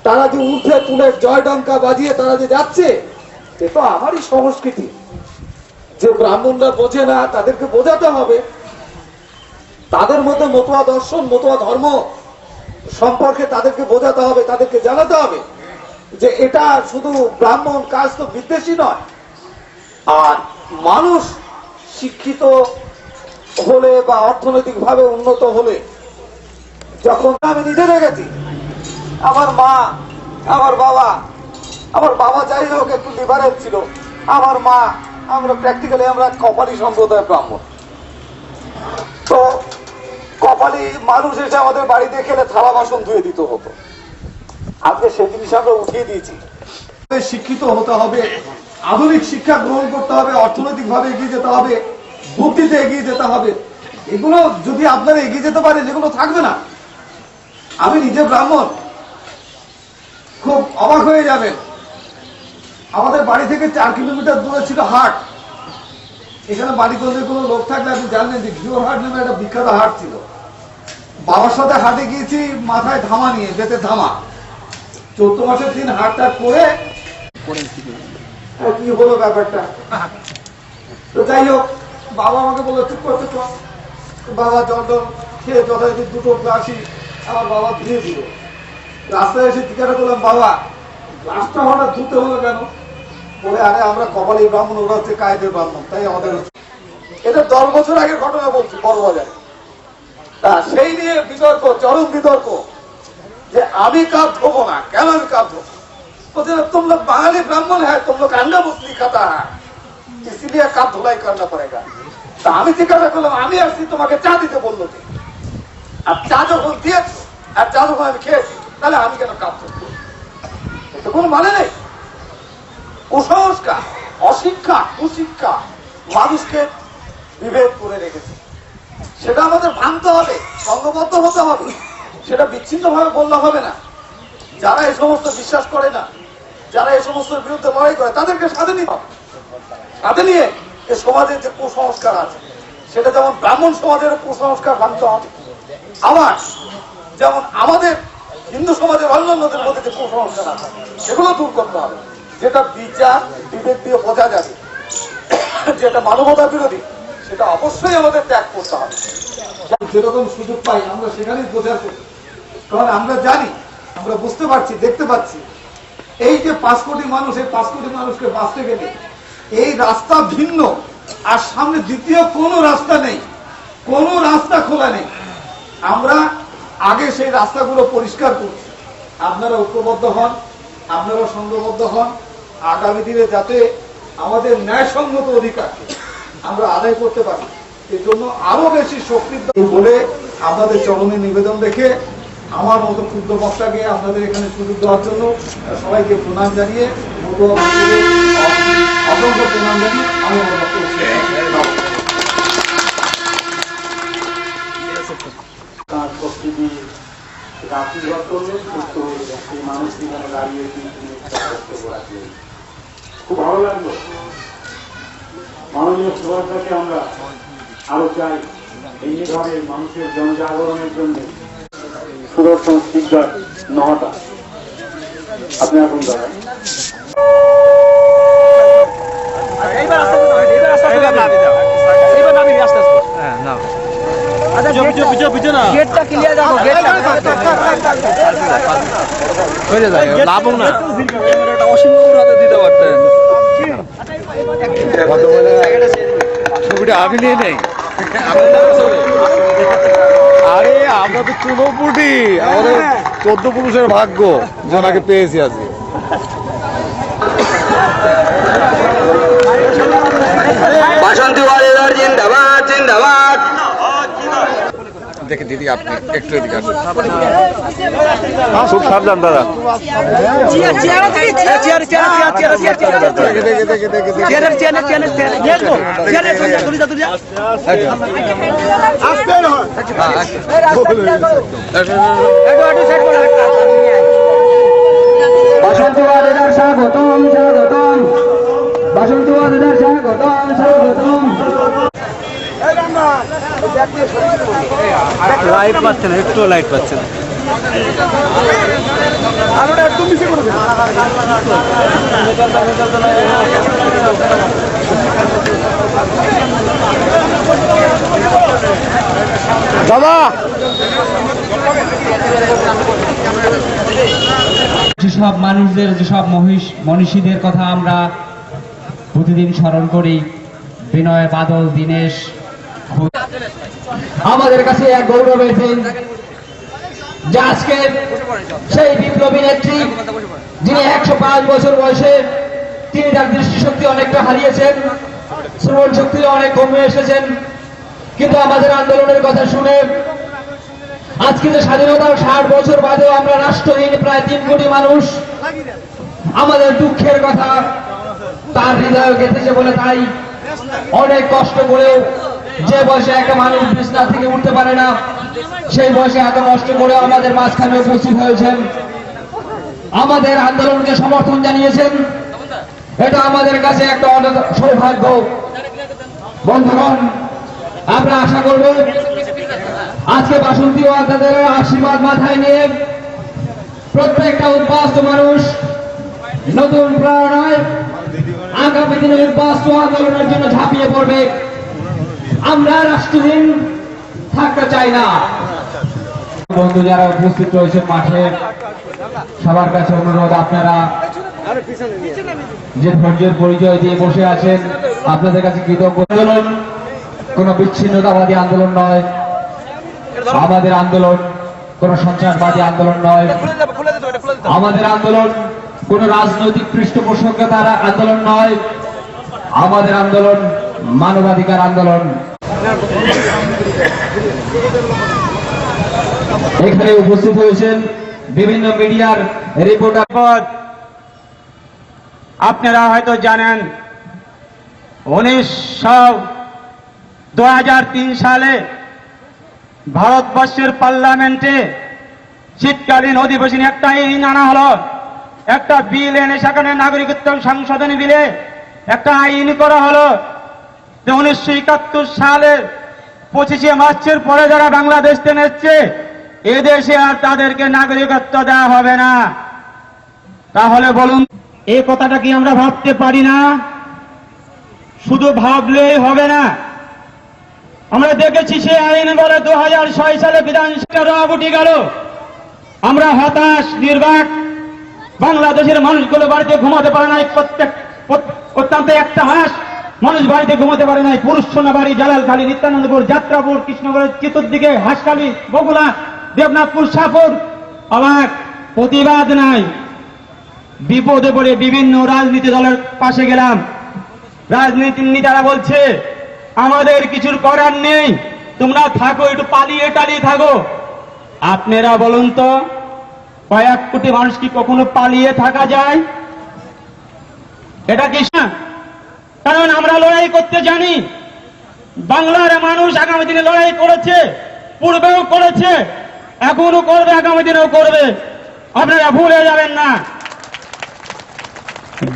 তারা যে উঠে তুলে জয়ডঙ্কা বাজিয়ে তারা যে যাচ্ছে, এ তো আমারই সংস্কৃতি। যে ব্রাহ্মণরা বোঝে না তাদেরকে বোঝাতে হবে, তাদের মধ্যে মতুয়া দর্শন, মতুয়া ধর্ম সম্পর্কে তাদেরকে বোঝাতে হবে, তাদেরকে জানাতে হবে যে এটা শুধু ব্রাহ্মণ কাস্ট বিদ্বেষী নয়। আর মানুষ শিক্ষিত হলে বা অর্থনৈতিক ভাবে উন্নত হলে, যখন আমি নিজে দেখেছি আমার মা, আমার বাবা আমার বাবা যাই হোক একটু লিবারেল ছিল, আমার মা, আমরা প্র্যাকটিক্যালি আমরা কপালি সম্প্রদায়ের ব্রাহ্মণ। তো কপালি মানুষ এসে আমাদের বাড়িতে খেলে থালা বাসন ধুয়ে দিতে হতো। আজকে সেই জিনিস আমরা উঠিয়ে দিয়েছি। শিক্ষিত হতে হবে, আধুনিক শিক্ষা গ্রহণ করতে হবে, অর্থনৈতিক ভাবে এগিয়ে যেতে হবে, বুদ্ধিতে এগিয়ে যেতে হবে। এগুলো যদি আপনারা এগিয়ে যেতে পারেন, এগুলো থাকবে না। আমি নিজে ব্রাহ্মণ, খুব অবাক হয়ে যাবেন। আমাদের বাড়ি থেকে 4 কিলোমিটার দূরে ছিল হাট। এখানে বাড়িগঞ্জের কোনো লোক থাকলে আপনি জানবেন যে ঘিওর হাট নামে একটা বিখ্যাত হাট ছিল। বাবার সাথে হাটে গিয়েছি মাথায় ধামা নিয়ে, বেতের ধামা। 14 মাসের দিন হাটটা করে কি হলো ব্যাপারটা। তো যাই হোক, বাবা আমাকে বললো চুপ করতে, বাবা জল টল খেয়ে যথারীতি 2টো গ্লাসই আমার বাবা ধুয়ে দিল। রাস্তায় এসে জিজ্ঞাসা করলাম, বাবা গ্লাসটা হঠাৎ ধুতে হলো কেন? বলে, আরে আমরা কপালি ব্রাহ্মণ, ওরা হচ্ছে কায়েদের ব্রাহ্মণ, তাই আমাদের হচ্ছে। এটা 10 বছর আগের ঘটনা বলছি, বড়বাজারে। তা সেই নিয়ে বিতর্ক, চরম বিতর্ক, যে আমি কাপ ধোবো না। কেন আমি কাপ ধোবো? বলছে तुम लोग बाঙালি ব্রাহ্মণ হ্যাঁ, तुम लोग अंडा मछली खाता है, इसीलिए কাপ ধুলাই करना पड़ेगा। তা আমি জিজ্ঞাসা করলাম, আমি আসছি তোমাকে চা দিতে বললো যে, আর চা যখন দিয়েছো আর চা যখন আমি খেয়েছি, তাহলে আমি কেন কাপ ধরবো? এটা কোনো মানে নেই। কুসংস্কার, অশিক্ষা, কুশিক্ষা মানুষকে বিভেদ করে রেখেছে। সেটা আমাদের ভাঙতে হবে, সংঘবদ্ধ হতে হবে। সেটা বিচ্ছিন্ন ভাবে বললে হবে না। যারা এই সমস্ত বিশ্বাস করে না, যারা এই সমস্ত বিরুদ্ধে লড়াই করে, তাদেরকে সাথে নিতে হবে। সাথে নিয়ে এই সমাজের যে কুসংস্কার আছে, সেটা যেমন ব্রাহ্মণ সমাজের কুসংস্কার ভাঙতে হবে, আবার যেমন আমাদের হিন্দু সমাজের অন্যান্যদের মধ্যে যে কুসংস্কার আছে, সেগুলো দূর করতে হবে। যেটা বিচার বিবেক দিয়ে বোঝা যাবে, যেটা মানবতা বিরোধী, সেটা অবশ্যই আমাদের ত্যাগ করতে হবে। যেরকম সুযোগ পাই আমরা সেখানেই প্রচার করি, কারণ আমরা জানি, আমরা বুঝতে পারছি, দেখতে পাচ্ছি, এই যে 5 কোটি মানুষ, এই 5 কোটি মানুষকে বাঁচতে গেলে এই রাস্তা ভিন্ন, আর সামনে দ্বিতীয় কোনো রাস্তা নেই, কোনো রাস্তা খোলা নেই। আমরা আগে সেই রাস্তাগুলো পরিষ্কার করছি। আপনারা ঐক্যবদ্ধ হন, আপনারা সংঘবদ্ধ হন, আগামী দিনে যাতে আমাদের ন্যায়সঙ্গত অধিকার আমরা আদায় করতে পারি, এই জন্য আরো বেশি শক্তি বলে আপনাদের চরণে নিবেদন রেখে আমার মতো ক্ষুদ্র বক্তাকে আপনাদের এখানে সুযোগ দেওয়ার জন্য সবাইকে প্রণাম জানিয়ে, অসংখ্য প্রণাম জানিয়ে আমি আমার বক্তব্য তার প্রস্তুতি আশীর্বাদ করলেন, সুস্থ হয়ে যায়। সেই মানুষ এখানে দাঁড়িয়ে বক্তব্য রাখলেন, খুব ভালো লাগলো। মাননীয় সভাটাকে আমরা আরো চাই এইভাবে মানুষের জনজাগরণের জন্য। সুদর্শন স্পিকার নহটা, আপনি এখন দাঁড়ান। ছবিটা আমি নিয়ে নেই। আরে আমরা তো চুনোপুটি, আমাদের 14 পুরুষের ভাগ্য জনাকে পেয়েছি আজকে। বাসন্তী ওয়ারিয়র জিন্দাবাদ, জিন্দাবাদ। দেখে দিদি, আপনি একটু এদিকে আসুন। খুব সাবধান দাদা। বাসন্তী ওয়ারিয়র স্বাগতম, স্বাগতম। বাসন্তী ওয়ারিয়র স্বাগতম, স্বাগতম। লাইট পাচ্ছে না, একটু লাইট পাচ্ছে না। দাদা যেসব মানুষদের, যেসব মনীষীদের কথা আমরা প্রতিদিন স্মরণ করি, বিনয়, বাদল, দীনেশ, আমাদের কাছে এক গৌরবের দিন যে আজকে সেই বিপ্লবী নেত্রী যিনি 105 বছর বয়সে তিনি তার দৃষ্টিশক্তি অনেকটা হারিয়েছেন, শ্রবণ শক্তি অনেক কমে এসেছেন, কিন্তু আমাদের আন্দোলনের কথা শুনে আজকে যে স্বাধীনতার 60 বছর বাদেও আমরা রাষ্ট্রহীন প্রায় 3 কোটি মানুষ, আমাদের দুঃখের কথা তার হৃদয়ে গেঁথেছে বলে তাই অনেক কষ্ট করেও, যে বয়সে একটা মানুষ বিছানা থেকে উঠতে পারে না সেই বয়সে এত কষ্ট করে আমাদের মাঝখানে উপস্থিত হয়েছেন, আমাদের আন্দোলনকে সমর্থন জানিয়েছেন। এটা আমাদের কাছে একটা অনেক সৌভাগ্য। বন্ধুগণ, আমরা আশা করব আজকে বাসন্তী ওয়াদাদের আশীর্বাদ মাথায় নিয়ে প্রত্যেকটা উদ্বাস্ত মানুষ নতুন প্রেরণায় আগামী দিনে উদ্বাস্ত আন্দোলনের জন্য ঝাঁপিয়ে পড়বে। আমরা রাষ্ট্রহীন থাকতে চাই না। বন্ধু যারা উপস্থিত রয়েছে মাঠে, সবার কাছে অনুরোধ, আপনারা যে ধৈর্যের পরিচয় দিয়ে বসে আছেন আপনাদের কাছে কৃতজ্ঞ। আন্দোলন কোন বিচ্ছিন্নতাবাদী আন্দোলন নয়, আমাদের আন্দোলন কোন সন্ত্রাসবাদী আন্দোলন নয়, আমাদের আন্দোলন কোন রাজনৈতিক পৃষ্ঠপোষকতার আন্দোলন নয়, আমাদের আন্দোলন মানবাধিকার আন্দোলন। এখানে উপস্থিত হয়েছেন বিভিন্ন মিডিয়ার রিপোর্টার। আপনারা হয়তো জানেন 2003 সালে ভারতবর্ষের পার্লামেন্টে শীতকালীন অধিবেশনে একটা আইন আনা হলো, একটা বিল এনে সেখানে নাগরিকত্ব সংশোধনী বিলে একটা আইন করা হলো। 1971 সালে 25শে মার্চের পরে যারা বাংলাদেশ থেকে এসছে এদেশে আর তাদেরকে নাগরিকত্ব দেওয়া হবে না। তাহলে বলুন, এই কথাটা কি আমরা ভাবতে পারি না? শুধু ভাবলেই হবে না, আমরা দেখেছি সে আইন বলে 2006 সালে বিধানসভা উঠে গেল। আমরা হতাশ, নির্বাক। বাংলাদেশের মানুষগুলো বাড়িতে ঘুমাতে পারে নাই, অত্যন্ত একটা মাস মানুষ বাড়িতে ঘুমাতে পারে নাই। পুরুষসোনা বাড়ি, জালালখালী, নিত্যানন্দপুর, যাত্রাপুর, কৃষ্ণগড়ের চতুর্দিকে, হাঁসখালী, বগুড়া, দেবনাথপুর, শাহপুর, অবাক, প্রতিবাদ নাই। বিপদে পড়ে বিভিন্ন রাজনীতি দলের পাশে গেলাম। রাজনীতির নেতারা বলছে আমাদের কিছুর করার নেই, তোমরা থাকো, একটু পালিয়ে টালিয়ে থাকো। আপনারা বলুন তো, কয়েক কোটি মানুষ কি কখনো পালিয়ে থাকা যায়? এটা কি না? কারণ আমরা লড়াই করতে জানি। বাংলার মানুষ আগামী দিনে লড়াই করেছে, পূর্বেও করেছে, এখনো করবে, আগামী দিনেও করবে। আপনারা ভুলে যাবেন না।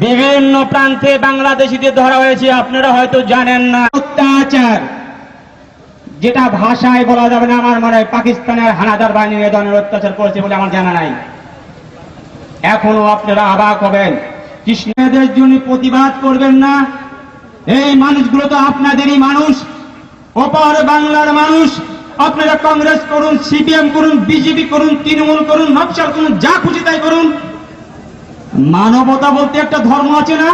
বিভিন্ন প্রান্তে বাংলাদেশিদের ধরা হয়েছে, আপনারা হয়তো জানেন না। অত্যাচার, যেটা ভাষায় বলা যাবে না। আমার মনে হয় পাকিস্তানের হানাদার বাহিনী এ ধরনের অত্যাচার করেছে বলে আমার জানা নাই। এখনো আপনারা অবাক হবেন। কৃষ্ণদের জন্য প্রতিবাদ করবেন না? এই মানুষগুলো তো আপনাদেরই মানুষ, অপর বাংলার মানুষ। আপনারা কংগ্রেস করুন, সিপিএম করুন, বিজেপি করুন, তৃণমূল করুন, নকশাল করুন, যা খুশি তাই করুন। মানবতা বলতে একটা ধর্ম আছে না?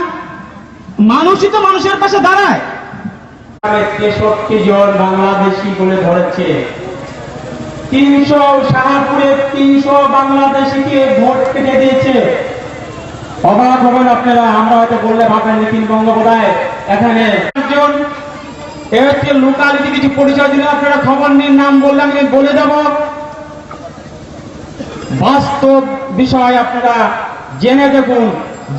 মানুষই তো মানুষের পাশে দাঁড়ায়। 63 জন বাংলাদেশি বলে ধরেছে, 300 শাহপুরে 300 বাংলাদেশিকে ভোট কেটে দিয়েছে। অবাক হবেন আপনারা। আমরা হয়তো বললে ভাবেন নিতিন গঙ্গোপাধ্যায় এখানে একজন লোকালিটি কিছু পরিচয় দিলে আপনারা খবর নিন, নাম বললে আমি বলে যাব। বাস্তব বিষয় আপনারা জেনে দেখুন,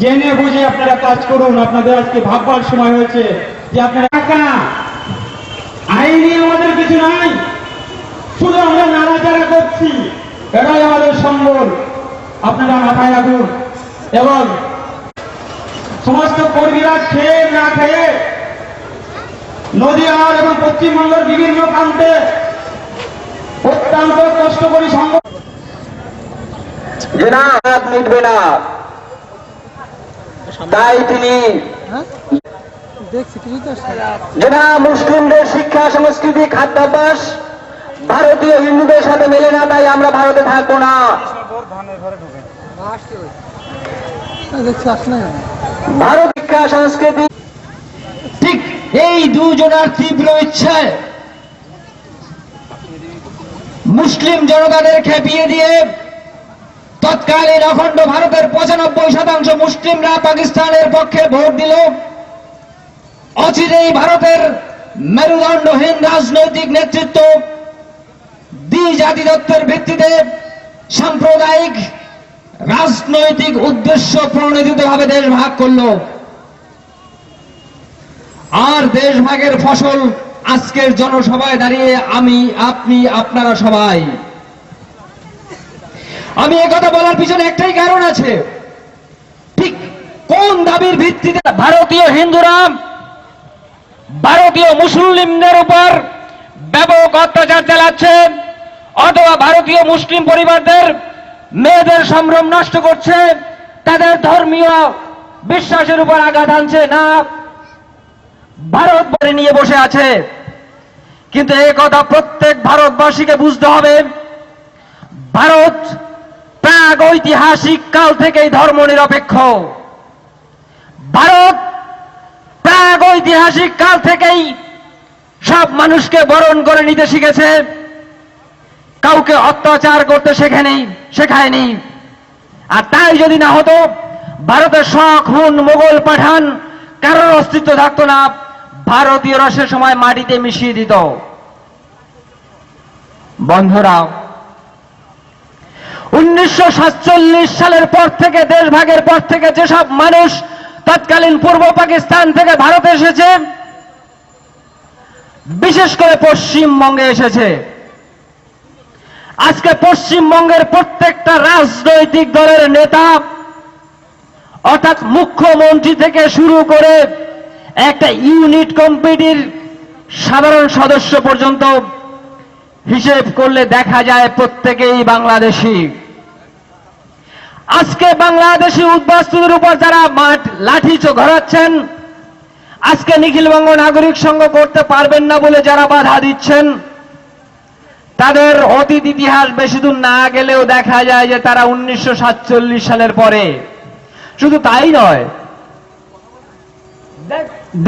জেনে বুঝে আপনারা কাজ করুন। আপনাদের আজকে ভাববার সময় হয়েছে যে আপনারা টাকা আইনি আমাদের কিছু নাই, শুধু আমরা নাড়াচাড়া করছি, এটাই আমাদের সম্বল। আপনারা মাথায় রাখুন। এবং সমস্ত কর্মীরা খেয়ে না খেয়ে নদীয়ার এবং পশ্চিমবঙ্গের বিভিন্ন প্রান্তে অত্যন্ত কষ্ট করে যে না হাত মিটবে না, তাই তিনি যে না মুসলিমদের শিক্ষা, সংস্কৃতি, খাদ্যাভ্যাস ভারতীয় হিন্দুদের সাথে মেলে না, তাই আমরা ভারতে থাকবো না। ভারত শিক্ষা সংস্কৃতি, ঠিক এই দুজনের তীব্র ইচ্ছায় মুসলিম জনগণের খেপিয়ে দিয়ে তৎকালীন অখণ্ড ভারতের 95% মুসলিমরা পাকিস্তানের পক্ষে ভোট দিল। অচিরেই ভারতের মেরুদণ্ডহীন রাজনৈতিক নেতৃত্ব দ্বিজাতিতত্ত্বের ভিত্তিতে সাম্প্রদায়িক রাজনৈতিক উদ্দেশ্য প্রণোদিতভাবে দেশ ভাগ করল। আর দেশ ভাগের ফসল আজকের জনসভায় দাঁড়িয়ে আমি, আপনি, আপনারা সবাই। আমি একথা বলার পিছনে একটাই কারণ আছে, ঠিক কোন দাবির ভিত্তিতে ভারতীয় হিন্দুরা ভারতীয় মুসলিমদের উপর ব্যাপক অত্যাচার চালাচ্ছে, অথবা ভারতীয় মুসলিম পরিবারদের মেয়েদের সম্ভ্রম নষ্ট করছে, তাদের ধর্মীয় বিশ্বাসের উপর আঘাত আনছে না, ভারত বলে নিয়ে বসে আছে। কিন্তু এই কথা প্রত্যেক ভারতবাসীকে বুঝতে হবে, ভারত প্রাগ ঐতিহাসিক কাল থেকেই ধর্ম নিরপেক্ষ। ভারত প্রাগ ঐতিহাসিক কাল থেকেই সব মানুষকে বরণ করে নিতে শিখেছে, কাউকে অত্যাচার করতে শেখায়নি। আর তাই যদি না হতো, ভারতের শক, হুন, মোগল, পাঠান কারোর অস্তিত্ব থাকতো না, ভারতীয়রা সে সময় মাটিতে মিশিয়ে দিত। বন্ধুরা, 1947 সালের পর থেকে, দেশ ভাগের পর থেকে যেসব মানুষ তৎকালীন পূর্ব পাকিস্তান থেকে ভারতে এসেছে, বিশেষ করে পশ্চিমবঙ্গে এসেছে, আজকে পশ্চিমবঙ্গের প্রত্যেকটা রাজনৈতিক দলের নেতা, অর্থাৎ মুখ্যমন্ত্রী থেকে শুরু করে একটা ইউনিট কমিটির সাধারণ সদস্য পর্যন্ত হিসেব করলে দেখা যায় প্রত্যেকেই বাংলাদেশি। আজকে বাংলাদেশি উদ্বাস্তুদের উপর যারা লাঠি ঘোরাচ্ছেন, আজকে নিখিলবঙ্গ নাগরিক সংঘ করতে পারবেন না বলে যারা বাধা দিচ্ছেন, তাদের অতীত ইতিহাস বেশি দূর না গেলেও দেখা যায় যে তারা 1947 সালের পরে, শুধু তাই নয়,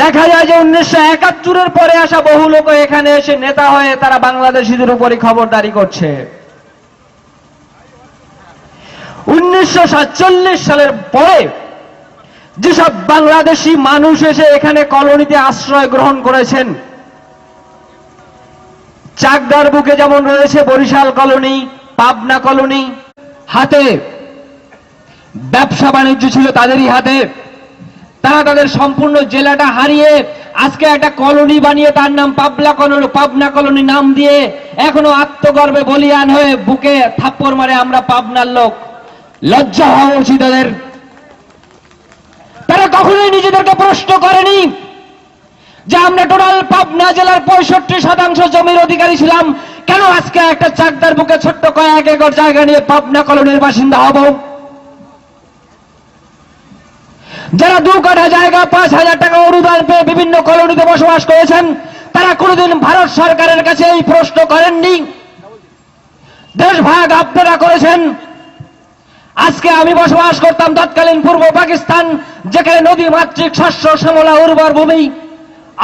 দেখা যায় যে 1971-এর পরে আসা বহু লোক এখানে এসে নেতা হয়ে তারা বাংলাদেশিদের উপরই খবরদারি করছে। 1947 সালের পরে যেসব বাংলাদেশি মানুষ এসে এখানে কলোনিতে আশ্রয় গ্রহণ করেছেন, চাকদার বুকে যেমন রয়েছে বরিশাল কলোনি, পাবনা কলোনি, হাতে ব্যবসা বাণিজ্য ছিল তাদেরই হাতে, তারা তাদের সম্পূর্ণ জেলাটা হারিয়ে আজকে একটা কলোনি বানিয়ে তার নাম পাবনা কলোনি নাম দিয়ে এখনো আত্মগর্বে বলিয়ান হয়ে বুকে থাপ্পড় মারে আমরা পাবনার লোক। লজ্জা হওয়া উচিত তাদের। তারা কখনোই নিজেদেরকে প্রশ্ন করেনি যে আমরা টোটাল পাবনা জেলার 65% জমির অধিকারী ছিলাম, কেন আজকে একটা চাকদার বুকে ছোট্ট কয়েক একর জায়গা নিয়ে পাবনা কলোনির বাসিন্দা হব? যারা 2 কাঠা জায়গা 5,000 টাকা অনুদান পেয়ে বিভিন্ন কলোনিতে বসবাস করেছেন, তারা কোনোদিন ভারত সরকারের কাছে এই প্রশ্ন করেননি। দেশ ভাগ আপনারা করেছেন। আজকে আমি বসবাস করতাম তৎকালীন পূর্ব পাকিস্তান, যেখানে নদী মাতৃক শস্য শ্যামলা উর্বর ভূমি,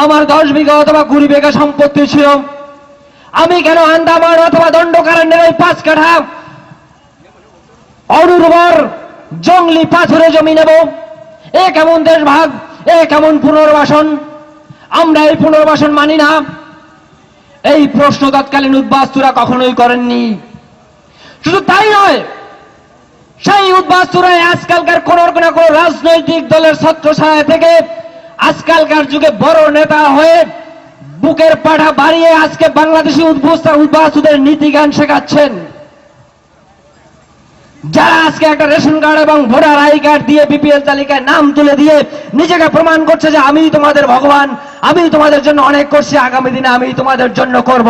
আমার 10 বিঘা অথবা 20 বিঘা সম্পত্তি ছিল। আমি কেন আন্দামান অথবা দণ্ডকারণ্যের ওই 5 কাঠা অনুর্বর জঙ্গলি পাথুরে জমি নেব? এ কেমন দেশ ভাগ, এ কেমন পুনর্বাসন? আমরা এই পুনর্বাসন মানি না। এই প্রশ্ন তৎকালীন উদ্বাস্তুরা কখনোই করেননি। শুধু তাই নয়, সেই উদ্বাস্তুরা আজকালকার কোন না কোন রাজনৈতিক দলের ছত্রছায়া থেকে আজকালকার যুগে বড় নেতা হয়ে বুকের পাঠা বাড়িয়ে আজকে বাংলাদেশি উদ্বাস্তুদের নীতিজ্ঞান শেখাচ্ছেন। যারা আজকে একটা রেশন কার্ড এবং ভোটার আই কার্ড দিয়ে বিপিএল তালিকায় নাম তুলে দিয়ে নিজেকে প্রমাণ করছে যে আমি তোমাদের ভগবান, আমি তোমাদের জন্য অনেক করছি, আগামী দিনে আমি তোমাদের জন্য করব।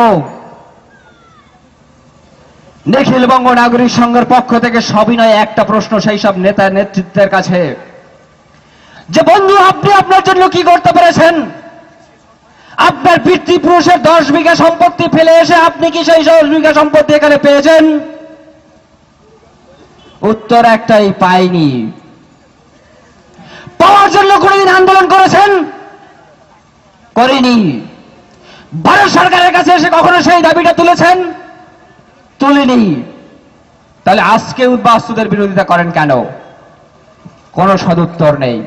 নিখিলবঙ্গ নাগরিক সংঘের পক্ষ থেকে সবিনয় একটা প্রশ্ন সেই সব নেতা নেতৃত্বের কাছে, যে বন্ধু, আপনি আপনার জন্য কি করতে পেরেছেন? আপনার পিতৃপুরুষের 10 বিঘা সম্পত্তি ফেলে এসে আপনি কি সেই 10 বিঘা সম্পত্তি এখানে পেয়েছেন? উত্তর একটাই, পাইনি। পাওয়ার জন্য কোনদিন আন্দোলন করেছেন? করেনি। ভারত সরকারের কাছে এসে কখনো সেই দাবিটা তুলেছেন? তুলিনি। তাহলে আজকে উদ্বাস্তুদের বিরোধিতা করেন কেন? কোনো সদুত্তর নেই।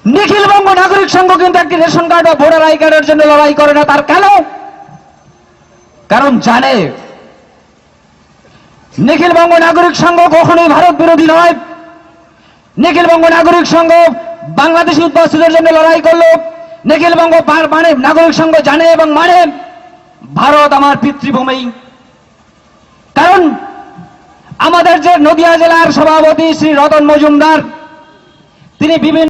নিখিলবঙ্গ নাগরিক সংঘ কিন্তু একটি রেশন কার্ড বা ভোটার আই কার্ডের জন্য লড়াই করে না। তার কেন? কারণ জানে নিখিলবঙ্গ নাগরিক সংঘ কখনোই ভারত বিরোধী নয়। নিখিলবঙ্গ নাগরিক সংঘ বাংলাদেশি উদ্বাস্তুদের জন্য লড়াই করলো। নিখিলবঙ্গ মানে নাগরিক সংঘ জানে এবং মানে ভারত আমার পিতৃভূমি। কারণ আমাদের যে নদিয়া জেলার সভাপতি শ্রী রতন মজুমদার, তিনি বিভিন্ন